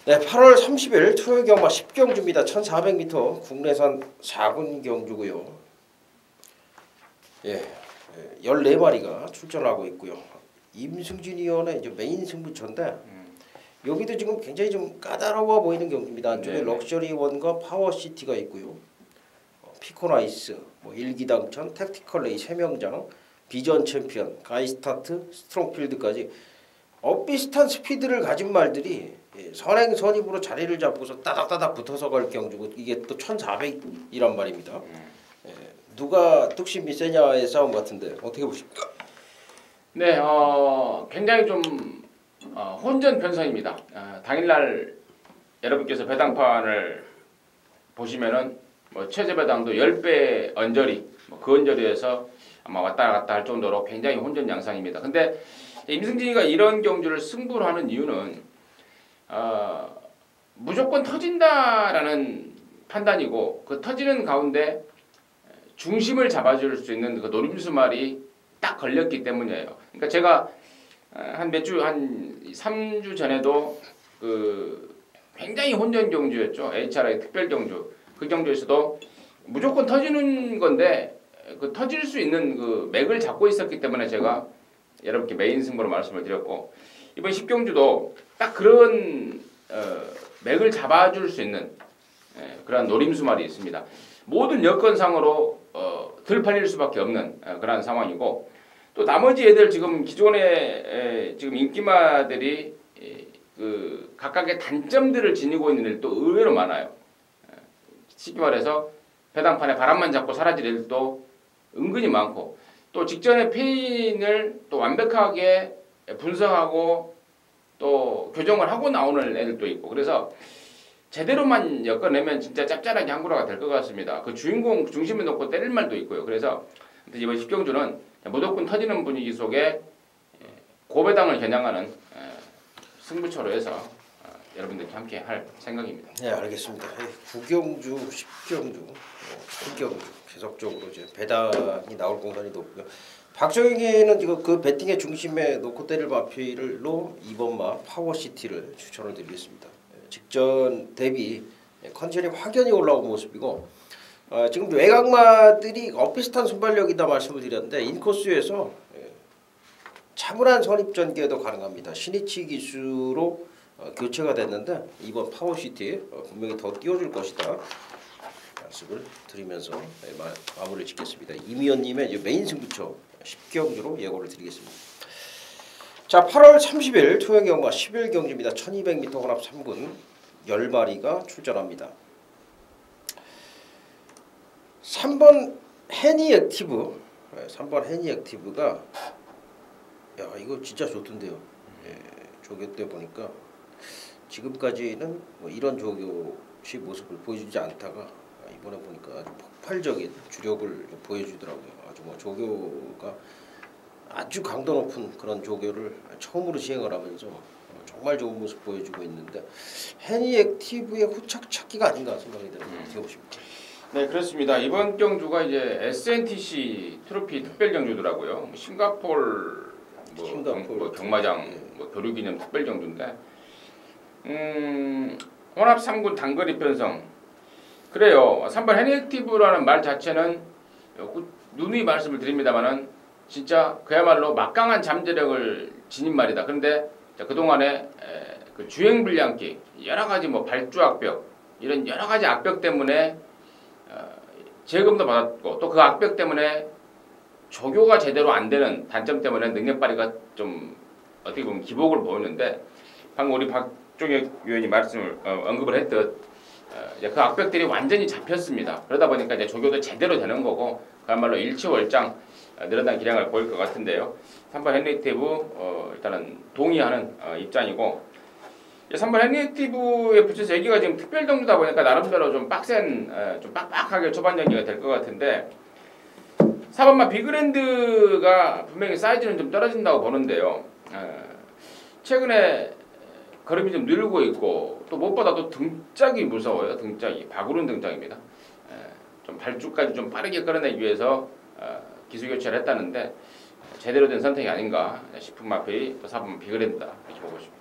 네, 8월 30일 토요일 경마 10경주입니다. 1400m 국내산 4군 경주고요. 예, 14마리가 출전하고 있고요. 임승진 위원의 이제 메인 승부처인데 여기도 지금 굉장히 좀 까다로워 보이는 경주입니다. 안쪽에 럭셔리 원과 파워시티가 있고요. 피코나이스, 뭐 일기당천, 택티컬 레이 3명장, 비전 챔피언, 가이스타트, 스트롱필드까지 비슷한 스피드를 가진 말들이 선행 선입으로 자리를 잡고서 따닥따닥 붙어서 갈 경주고 이게 또 1400이란 말입니다. 누가 뚝심이 세냐의 싸움 같은데 어떻게 보십니까? 네, 굉장히 좀 혼전 편성입니다. 당일날 여러분께서 배당판을 보시면은 뭐 최저 배당도 10배 언저리, 그 언저리에서 아마 왔다 갔다 할 정도로 굉장히 혼전 양상입니다. 근데 임승진이가 이런 경주를 승부를 하는 이유는 무조건 터진다라는 판단이고 그 터지는 가운데 중심을 잡아줄 수 있는 그 노림수말이 딱 걸렸기 때문이에요. 그러니까 제가 한 3주 전에도 그 굉장히 혼전 경주였죠. HRI 특별 경주. 그 경주에서도 무조건 터지는 건데 그 터질 수 있는 그 맥을 잡고 있었기 때문에 제가 여러분께 메인 승부로 말씀을 드렸고 이번 10경주도 딱 그런 맥을 잡아줄 수 있는 그런 노림수말이 있습니다. 모든 여건상으로 덜 팔릴 수밖에 없는 그런 상황이고 또 나머지 애들 지금 기존의 지금 인기마들이 그 각각의 단점들을 지니고 있는 애들도 의외로 많아요. 쉽게 말해서 배당판에 바람만 잡고 사라질 애들도 은근히 많고 또 직전에 페인을 또 완벽하게 분석하고 또 교정을 하고 나오는 애들도 있고 그래서 제대로만 엮어내면 진짜 짭짤하게 한구라가 될 것 같습니다. 그 주인공 중심에 놓고 때릴 말도 있고요. 그래서 이번 10경주는 무조건 터지는 분위기 속에 고배당을 겨냥하는 승부처로 해서 여러분들과 함께 할 생각입니다. 네, 알겠습니다. 9경주, 10경주, 7경주 계속적으로 이제 배당이 나올 공산이 높고요. 박정희는 지금 그 배팅의 중심에 놓고 때릴 마필로 2번마 파워시티를 추천을 드리겠습니다. 직전 대비 컨디션이 확연히 올라온 모습이고 지금 외곽마들이 비슷한 순발력이다 말씀을 드렸는데 인코스에서 차분한 선입전개도 가능합니다. 신이치 기수로 교체가 됐는데 이번 파워시티 분명히 더 띄워줄 것이다 말씀을 드리면서 마무리를 짓겠습니다. 이미연님의 메인 승부처 10경주로 예고를 드리겠습니다. 자, 8월 30일 토요일 경마 11경주입니다. 1200m 혼합 3군 10마리가 출전합니다. 3번 해니 액티브 3번 해니 액티브가 이거 진짜 좋던데요. 조교 때 보니까 지금까지는 뭐 이런 조교시 모습을 보여주지 않다가 이번에 보니까 아주 폭발적인 주력을 보여주더라고요. 아주 뭐 조교가 아주 강도 높은 그런 조교를 처음으로 시행을 하면서 정말 좋은 모습 보여주고 있는데 해니 액티브의 후착 찾기가 아닌가 생각이 드는데 어떻게 보십니까? 네, 그렇습니다. 이번 경주가 이제 SNTC 트로피 특별 경주더라고요. 싱가폴 경마장 교류기념 특별 경주인데 혼합 3군 단거리 편성 그래요. 3번 해니 액티브라는 말 자체는 누누이 말씀을 드립니다만은 진짜 그야말로 막강한 잠재력을 지닌 말이다. 그런데 그동안에 그 주행 불량기 여러 가지 뭐 발주 악벽 이런 여러 가지 악벽 때문에 재검도 받았고 또 그 악벽 때문에 조교가 제대로 안 되는 단점 때문에 능력 발휘가 좀 어떻게 보면 기복을 보였는데 방금 우리 박종혁 위원이 말씀을 언급을 했듯 그 악벽들이 완전히 잡혔습니다. 그러다 보니까 이제 조교도 제대로 되는 거고 그야말로 일치월장 늘어난 기량을 보일 것 같은데요. 3번 해니액티브 일단은 동의하는 입장이고 3번 해니액티브에 붙여서 얘기가 지금 특별 경주다 보니까 나름대로 좀 빡센 좀 빡빡하게 초반 연기가 될 것 같은데 4번마 비그랜드가 분명히 사이즈는 좀 떨어진다고 보는데요. 최근에 걸음이 좀 늘고 있고 또 무엇보다 도 등짝이 무서워요. 등짝이 바구른 등짝입니다. 좀 발주까지 좀 빠르게 끌어내기 위해서 기술 교체를 했다는데 제대로 된 선택이 아닌가 싶은 마필이 또 4번 비그랜드다 이렇게 보고 있습니다.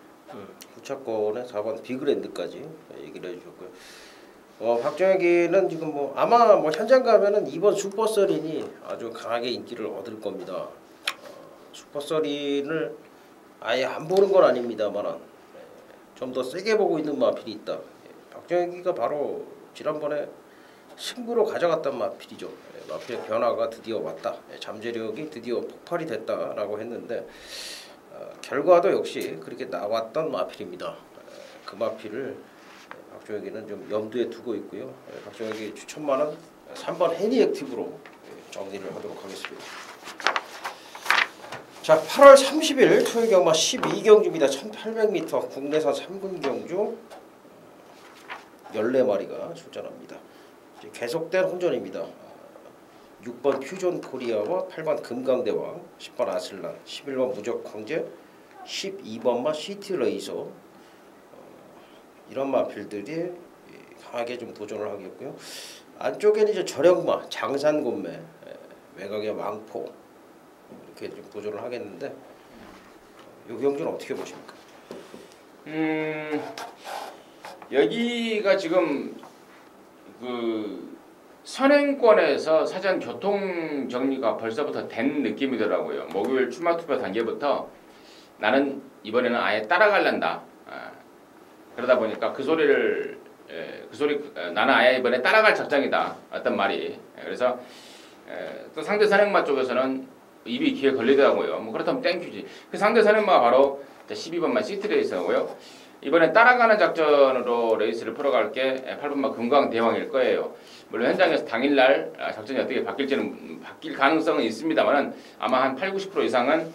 후차권에 4번 비그랜드까지 얘기를 해주셨고요. 박정혁이는 지금 뭐 아마 뭐 현장 가면은 이번 슈퍼서린이 아주 강하게 인기를 얻을 겁니다. 슈퍼서린을 아예 안 보는 건 아닙니다만 좀 더 세게 보고 있는 마필이 있다. 박정혁이가 바로 지난번에 승부로 가져갔던 마필이죠. 마필의 변화가 드디어 왔다. 잠재력이 드디어 폭발이 됐다라고 했는데 결과도 역시 그렇게 나왔던 마필입니다. 그 마필을 박정혁이는 좀 염두에 두고 있고요. 박정혁이 추천만은 3번 해니액티브로 정리를 하도록 하겠습니다. 자, 8월 30일 토요일 경마 12경주입니다. 1800m 국내선 3군 경주 14마리가 출전합니다. 이제 계속된 혼전입니다. 6번 퓨전 코리아와 8번 금강대왕, 10번 아슬란, 11번 무적 황제, 12번마 시티 레이서 이런 마필들이 강하게 좀 도전을 하겠고요. 안쪽에는 이제 저력마, 장산곤매, 외곽의 왕포 이렇게 좀 도전을 하겠는데 이 경주는 어떻게 보십니까? 여기가 지금 그 선행권에서 사전 교통 정리가 벌써부터 된 느낌이더라고요. 목요일 출마 투표 단계부터 나는 이번에는 아예 따라갈란다. 그러다 보니까 나는 아예 이번에 따라갈 작정이다. 어떤 말이. 그래서 또 상대 선행마 쪽에서는 입이 귀에 걸리더라고요. 뭐 그렇다면 땡큐지. 그 상대 선행마가 바로 12번마 시트레이서고요. 이번에 따라가는 작전으로 레이스를 풀어갈 게 8번마 금강대왕일 거예요. 물론 현장에서 당일날 작전이 어떻게 바뀔 가능성은 있습니다만 아마 한 80-90% 이상은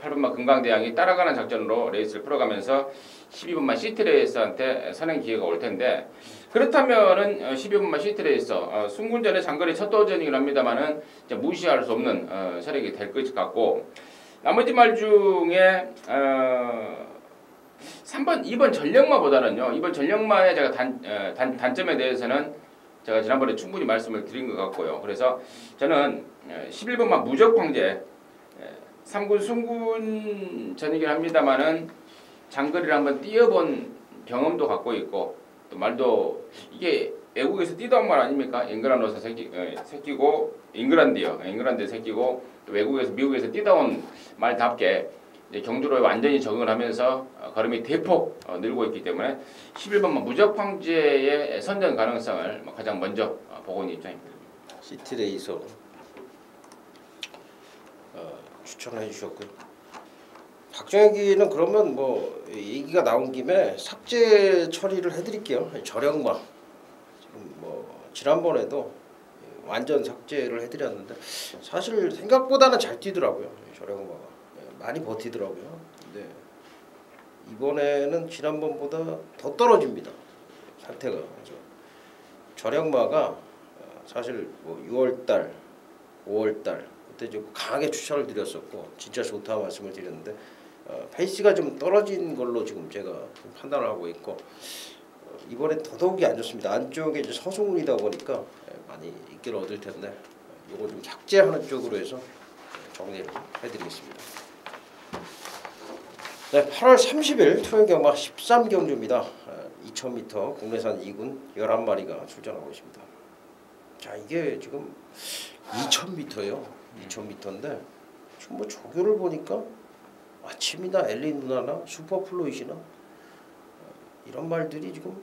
8번마 금강대왕이 따라가는 작전으로 레이스를 풀어가면서 12번마 시트레이서한테 선행 기회가 올 텐데 그렇다면은 12번마 시트레이서 순군전의 장거리 첫 도전이긴 합니다만은 무시할 수 없는 세력이 될 것 같고 나머지 말 중에 3번, 2번 전력마보다는요. 이번 전력마의 제가 단점에 대해서는 제가 지난번에 충분히 말씀을 드린 것 같고요. 그래서 저는 11번마 무적황제 3군 순군 전이긴 합니다만은 장거리를 한번 뛰어본 경험도 갖고 있고 또 말도 이게 외국에서 뛰던 말 아닙니까? 잉글랜드에서 새끼고 잉글랜드에 새끼고 또 외국에서 미국에서 뛰어온 말답게 경주로에 완전히 적응을 하면서 걸음이 대폭 늘고 있기 때문에 11번만 무적황제의 선전 가능성을 가장 먼저 보고 있는 입장입니다. 시티레이서 추천해 주셨고요. 박정혁이는 그러면 뭐 얘기가 나온 김에 삭제 처리를 해드릴게요. 저력마 지금 뭐 지난번에도 완전 삭제를 해드렸는데 사실 생각보다는 잘 뛰더라고요. 저력마가 많이 버티더라고요. 근데 이번에는 지난번보다 더 떨어집니다. 상태가. 그래서 저력마가 사실 뭐 6월달, 5월달 그때 좀 강하게 추천을 드렸었고 진짜 좋다 말씀을 드렸는데 페이스가 좀 떨어진 걸로 지금 제가 좀 판단을 하고 있고 이번에 더더욱이 안 좋습니다. 안쪽에 이제 서승훈이다 보니까 많이 인기를 얻을 텐데 이거 좀 삭제하는 쪽으로 해서 정리를 해드리겠습니다. 네, 8월 30일 토요일 경마 13경주입니다. 2000m 국내산 2군 11마리가 출전하고 있습니다. 자, 이게 지금 2000m예요. 2000m인데 지금 뭐 조교를 보니까 아침이나 엘리 누나나 슈퍼플로이시나 이런 말들이 지금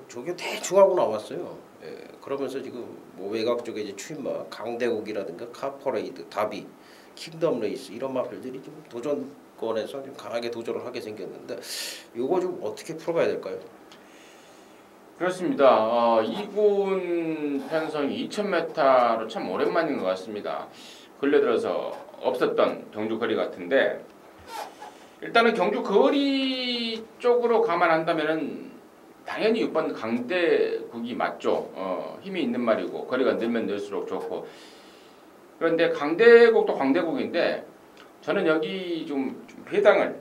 조교 대충 하고 나왔어요. 예, 그러면서 지금 뭐 외곽 쪽에 이제 추임마 강대국이라든가 카퍼레이드, 다비, 킹덤 레이스 이런 마필들이 좀 도전권에서 좀 강하게 도전을 하게 생겼는데 요거 좀 어떻게 풀어가야 될까요? 그렇습니다. 2군 편성이 2000m로 참 오랜만인 것 같습니다. 근래 들어서 없었던 경주 거리 같은데 일단은 경주 거리 쪽으로 감안한다면은 당연히 6번 강대국이 맞죠. 힘이 있는 말이고 거리가 늘면 늘수록 좋고 그런데 강대국도 강대국인데 저는 여기 좀 배당을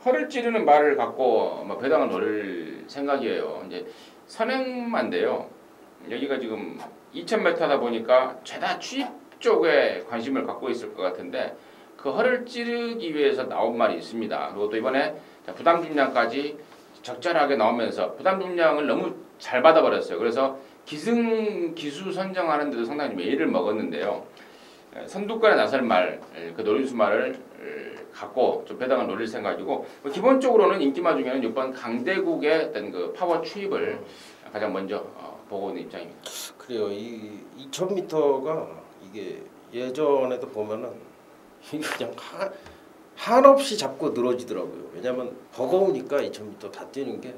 허를 찌르는 말을 갖고 아마 배당을 노릴 생각이에요. 이제 선행만인데요. 여기가 지금 2,000m다 보니까 죄다 추입 쪽에 관심을 갖고 있을 것 같은데 그 허를 찌르기 위해서 나온 말이 있습니다. 그리고 또 이번에 부담 중량까지 적절하게 나오면서 부담 중량을 너무 잘 받아버렸어요. 그래서 기수 선정하는 데도 상당히 매일을 먹었는데요. 선두권에 나설 말, 그 노림수 말을 갖고 좀 배당을 노릴 생각이고 기본적으로는 인기마 중에는 6번 강대국의 어떤 그 파워 추입을 가장 먼저 보고 있는 입장입니다. 그래요. 이 2,000m가 이게 예전에도 보면은 이게 그냥 한없이 잡고 늘어지더라고요. 왜냐면 버거우니까 2,000m 다 뛰는 게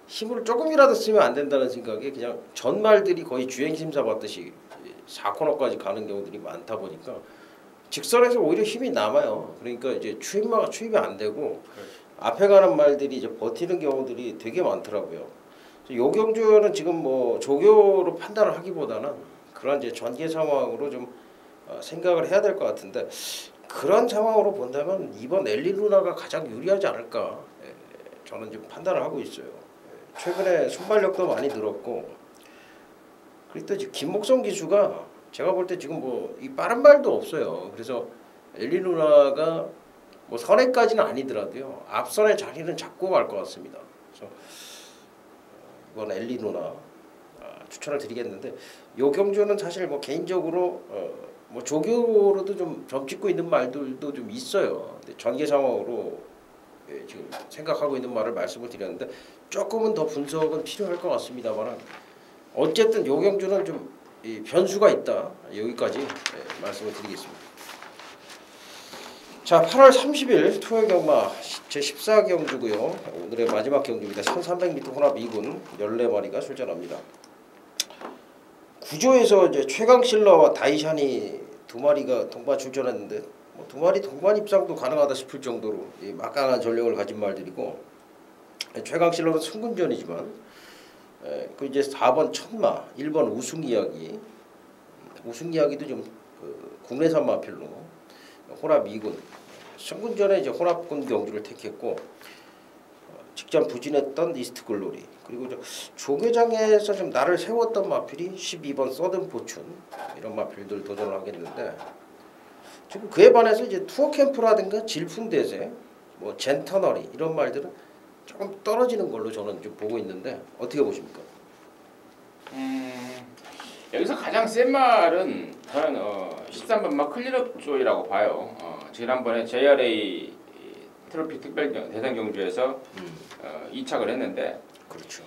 힘을 조금이라도 쓰면 안 된다는 생각에 그냥 전말들이 거의 주행 심사 받듯이 4코너까지 가는 경우들이 많다 보니까 직선에서 오히려 힘이 남아요. 그러니까 이제 추입마가 추입이 안 되고 앞에 가는 말들이 이제 버티는 경우들이 되게 많더라고요. 요경주는 지금 뭐 조교로 판단을 하기보다는 그런 이제 전개 상황으로 좀 생각을 해야 될 것 같은데 그런 상황으로 본다면 이번 엘리 루나가 가장 유리하지 않을까 저는 좀 판단을 하고 있어요. 최근에 순발력도 많이 늘었고 그리고 또 김목성 기수가 제가 볼 때 지금 뭐 이 빠른 말도 없어요. 그래서 엘리 루나가 뭐 선행까지는 아니더라도요 앞선의 자리는 잡고 갈 것 같습니다. 그래서 이번 엘리 루나 추천을 드리겠는데 요경주는 사실 뭐 개인적으로 뭐 조교로도 좀 점찍고 있는 말들도 좀 있어요. 근데 전개 상황으로 지금 생각하고 있는 말을 말씀을 드렸는데 조금은 더 분석은 필요할 것 같습니다만 어쨌든 요경주는 좀 이 변수가 있다. 여기까지 말씀을 드리겠습니다. 자, 8월 30일 토요 경마 제14경주고요. 오늘의 마지막 경주입니다. 1300m 혼합 2군 14마리가 출전합니다. 구조에서 이제 최강실러와 다이샨이 두 마리가 동반 출전했는데 뭐 두 마리 동반 입상도 가능하다 싶을 정도로 이 막강한 전력을 가진 말들이고 최강실러는 승군전이지만 그 이제 4번 천마, 1번 우승 이야기도 좀 국내산 마필로 혼합 2군 승군전에 이제 혼합군 경주를 택했고 직전 부진했던 이스트 글로리 그리고 조계장에서 좀 나를 세웠던 마필이 12번 서든 포춘 이런 마필들 도전을 하겠는데 지금 그에 반해서 이제 투어 캠프라든가 질풍대세 뭐 젠터너리 이런 말들은 조금 떨어지는 걸로 저는 좀 보고 있는데 어떻게 보십니까? 여기서 가장 센 말은 저는 13번 막 클린업 조이라고 봐요. 지난번에 JRA 트로피 특별 대상 경주에서 2착을 했는데 그렇죠.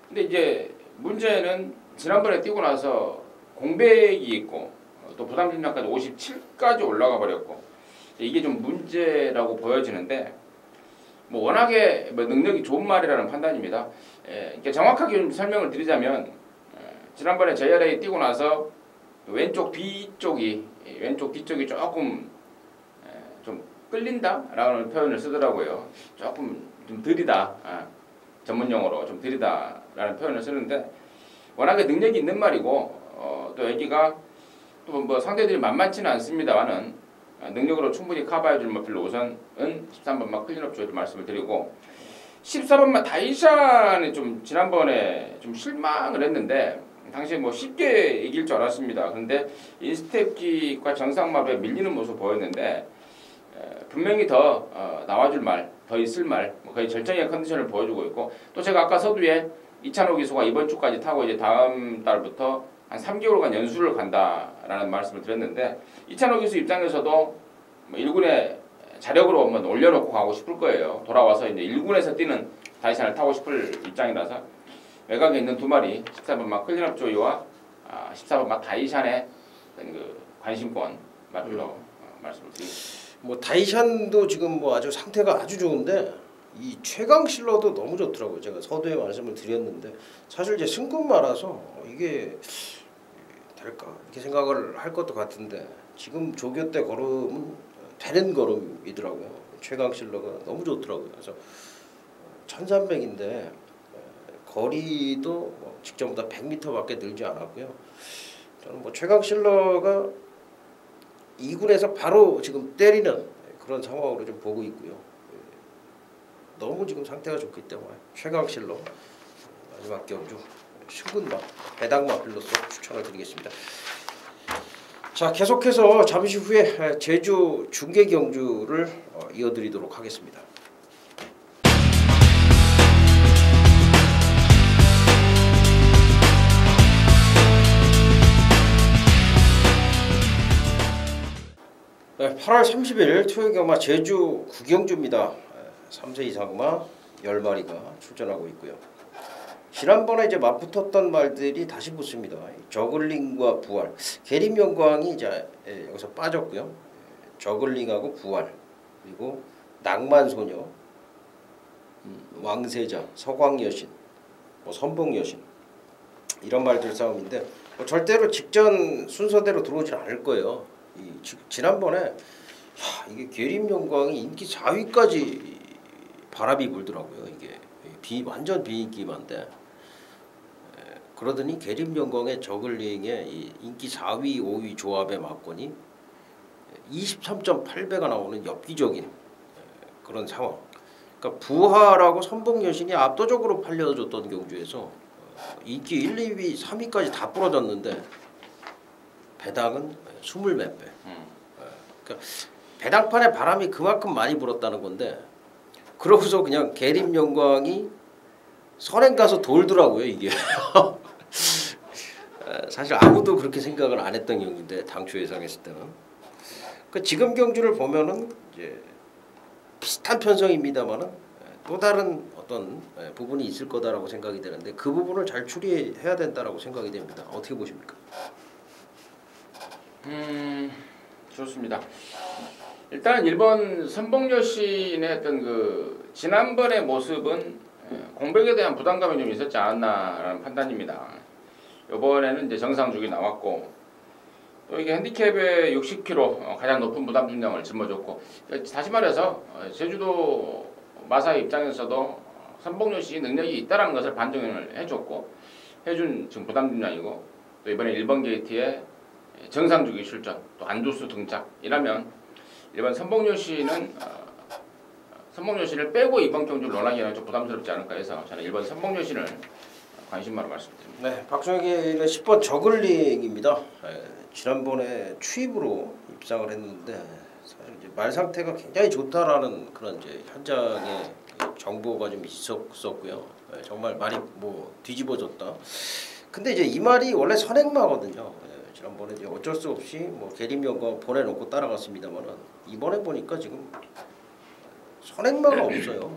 근데 이제 문제는 지난번에 뛰고 나서 공백이 있고 또 부담 중량까지 57까지 올라가 버렸고 이게 좀 문제라고 보여지는데 뭐 워낙에 뭐 능력이 좋은 말이라는 판단입니다. 이렇게 정확하게 좀 설명을 드리자면 지난번에 JRA 뛰고 나서 왼쪽 뒤쪽이 조금 좀 끌린다라는 표현을 쓰더라고요. 조금 좀 느리다. 전문 용어로 좀 느리다라는 표현을 쓰는데 워낙에 능력이 있는 말이고 또 여기가 또 뭐 상대들이 만만치는 않습니다만은 능력으로 충분히 커버해줄 마필로 우선은 13번 막 클린업 조이를 말씀을 드리고 14번만 다이샨이 좀 지난번에 좀 실망을 했는데 당시에 뭐 쉽게 이길 줄 알았습니다. 그런데 인스텝킥과 정상마루에 밀리는 모습 보였는데 분명히 더 나와줄 말, 더 있을 말, 뭐 거의 절정의 컨디션을 보여주고 있고 또 제가 아까 서두에 이찬호 기수가 이번 주까지 타고 이제 다음 달부터 한 3개월간 연수를 간다라는 말씀을 드렸는데 이찬호 기수 입장에서도 뭐 1군에 자력으로 한번 올려놓고 가고 싶을 거예요. 돌아와서 이제 1군에서 뛰는 다이샨을 타고 싶을 입장이라서 외곽에 있는 두 마리 14번 막 클린업 조이와 14번 막 다이샨의 그 관심권 말로 말씀을 드리겠습니다. 뭐 다이샨도 지금 뭐 아주 상태가 아주 좋은데 이 최강실러도 너무 좋더라고요. 제가 서두에 말씀을 드렸는데 사실 이제 승군마라서 이게 될까 이렇게 생각을 할 것도 같은데 지금 조교 때 걸음은 되는 걸음이더라고요. 최강실러가 너무 좋더라고요. 그래서 1300인데 거리도 뭐 직전보다 100m밖에 늘지 않았고요. 저는 뭐 최강실러가 2군에서 바로 지금 때리는 그런 상황으로 좀 보고 있고요. 너무 지금 상태가 좋기 때문에 최강실로 마지막 경주 승군마 배당마 빌로서 추천을 드리겠습니다. 자, 계속해서 잠시 후에 제주 중계 경주를 이어드리도록 하겠습니다. 네, 8월 30일 토요일 경마 제주 구경주입니다. 3세 이상마 10마리가 출전하고 있고요. 지난번에 이제 맞붙었던 말들이 다시 붙습니다. 저글링과 부활, 계림영광이 이제 여기서 빠졌고요. 저글링하고 부활, 그리고 낭만소녀, 왕세자, 서광여신, 선봉여신 이런 말들 싸움인데 절대로 직전 순서대로 들어오진 않을 거예요. 지난번에 이게 계림영광이 인기 4위까지 바람이 불더라고요. 이게 완전 비인기만데 그러더니 계림영광의 저글링의 이 인기 4위, 5위 조합의 막권이 23.8배가 나오는 엽기적인 그런 상황. 그러니까 부활하고 선봉여신이 압도적으로 팔려줬던 경주에서 인기 1, 2위, 3위까지 다 부러졌는데 배당은 20몇 배. 그러니까 배당판에 바람이 그만큼 많이 불었다는 건데 그러고서 그냥 계림영광이 선행 가서 돌더라고요 이게. 사실 아무도 그렇게 생각을 안 했던 경주인데 당초 예상했을 때는. 그러니까 지금 경주를 보면은 이제 비슷한 편성입니다만은 또 다른 어떤 부분이 있을 거다라고 생각이 되는데 그 부분을 잘 추리해야 된다라고 생각이 됩니다. 어떻게 보십니까? 좋습니다. 일단 1번 선봉여신의 어떤 그 지난번의 모습은 공백에 대한 부담감이 좀 있었지 않았나라는 판단입니다. 이번에는 이제 정상주기 나왔고 또 이게 핸디캡에 60kg 가장 높은 부담 중량을 짊어졌고 다시 말해서 제주도 마사의 입장에서도 선봉여신이 능력이 있다라는 것을 반증을 해준 지금 부담 중량이고 또 이번에 1번 게이트에 정상주기 출전 또 안두수 등장 이라면 일반 선봉여신은 선봉여신을 빼고 이번 경주를 논하기에는 좀 부담스럽지 않을까 해서 저는 1번 선봉여신을 관심마로 말씀드립니다. 네, 박정희는 10번 저글링입니다. 지난번에 추입으로 입상을 했는데 사실 이제 말 상태가 굉장히 좋다라는 그런 이제 현장의 정보가 좀 있었고요. 정말 말이 뒤집어졌다. 근데 이제 이 말이 원래 선행마거든요. 지난번에 이제 어쩔 수 없이 계림영광 보내놓고 따라갔습니다만은 이번에 보니까 지금 선행마가 없어요.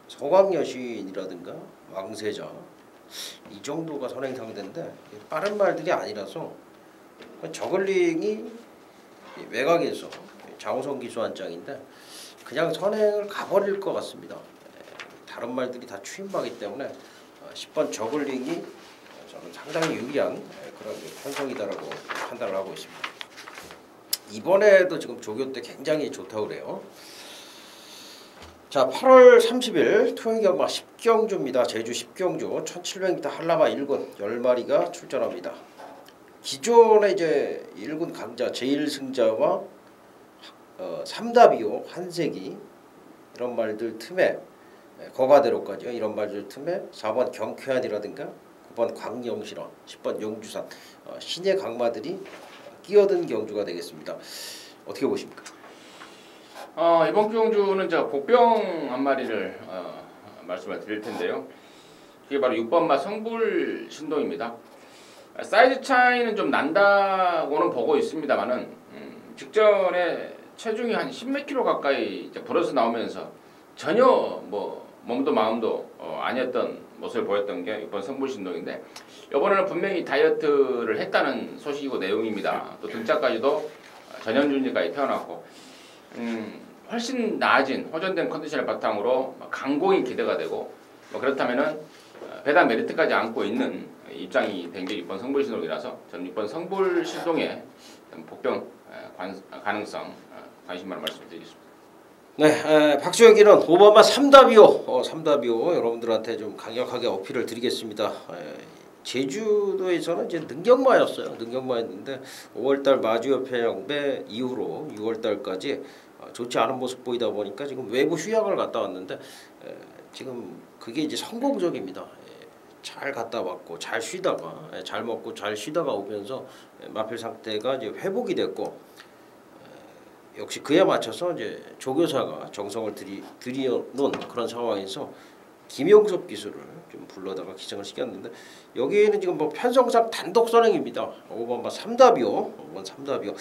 서광여신이라든가 왕세자 이 정도가 선행 상대인데 빠른 말들이 아니라서 저글링이 외곽에서 장호성 기수 한 장인데 그냥 선행을 가버릴 것 같습니다. 다른 말들이 다 추임마기 때문에 10번 저글링이 저는 상당히 유리한 그런 편성이다라고 판단을 하고 있습니다. 이번에도 지금 조교 때 굉장히 좋다고 그래요. 자, 8월 30일 토요일 경마 10경주입니다. 제주 10경주 1700m 한라마 1군 10마리가 출전합니다. 기존에 이제 1군 강자 제1승자와 3다비오 한색이 이런 말들 틈에 거가대로까지요. 이런 말들 틈에 4번 경쾌한이라든가 9번 광영실화, 10번 영주산 신의 강마들이 끼어든 경주가 되겠습니다. 어떻게 보십니까? 이번 경주는 제가 복병 한 마리를 말씀을 드릴 텐데요. 그게 바로 6번마 성불 신동입니다. 사이즈 차이는 좀 난다고는 보고 있습니다만은 직전에 체중이 한 10몇 킬로 가까이 이제 불어서 나오면서 전혀 몸도 마음도 아니었던 모습을 보였던 게 6번 성불 신동인데 이번에는 분명히 다이어트를 했다는 소식이고 내용입니다. 또 등짝까지도 전현준이까지 태어났고 훨씬 나아진 호전된 컨디션을 바탕으로 강공이 기대가 되고 그렇다면은 배당 메리트까지 안고 있는 입장이 된 게 6번 성불 신동이라서 저는 6번 성불 신동의 복병 가능성 관심만 말씀드리겠습니다. 네, 박수혁이는 5번마 3다비오 여러분들한테 좀 강력하게 어필을 드리겠습니다. 제주도에서는 이제 능경마였어요. 능경마였는데 5월달 마주협회 양배 이후로 6월달까지 좋지 않은 모습 보이다 보니까 지금 외부 휴양을 갔다 왔는데 지금 그게 이제 성공적입니다. 잘 갔다 왔고 잘 쉬다가 잘 먹고 잘 쉬다가 오면서 마필 상태가 이제 회복이 됐고 역시 그에 맞춰서 이제 조교사가 정성을 들여놓은 그런 상황에서 김용섭 기수를 좀 불러다가 기청을 시켰는데 여기에는 지금 뭐 편성상 단독 선행입니다. 5번 3답이요. 5번 3답이요.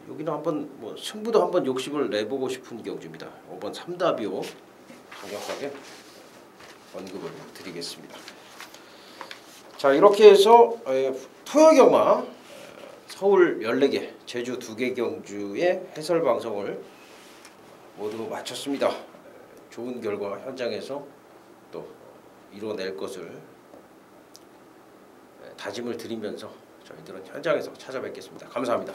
여기는 한번 뭐 승부도 한번 욕심을 내보고 싶은 경주입니다. 5번 3답이요. 강력하게 언급을 드리겠습니다. 자 이렇게 해서 토요경마 서울 14개 제주 2개 경주의 해설 방송을 모두 마쳤습니다. 좋은 결과 현장에서 또 이뤄낼 것을 다짐을 드리면서 저희들은 현장에서 찾아뵙겠습니다. 감사합니다.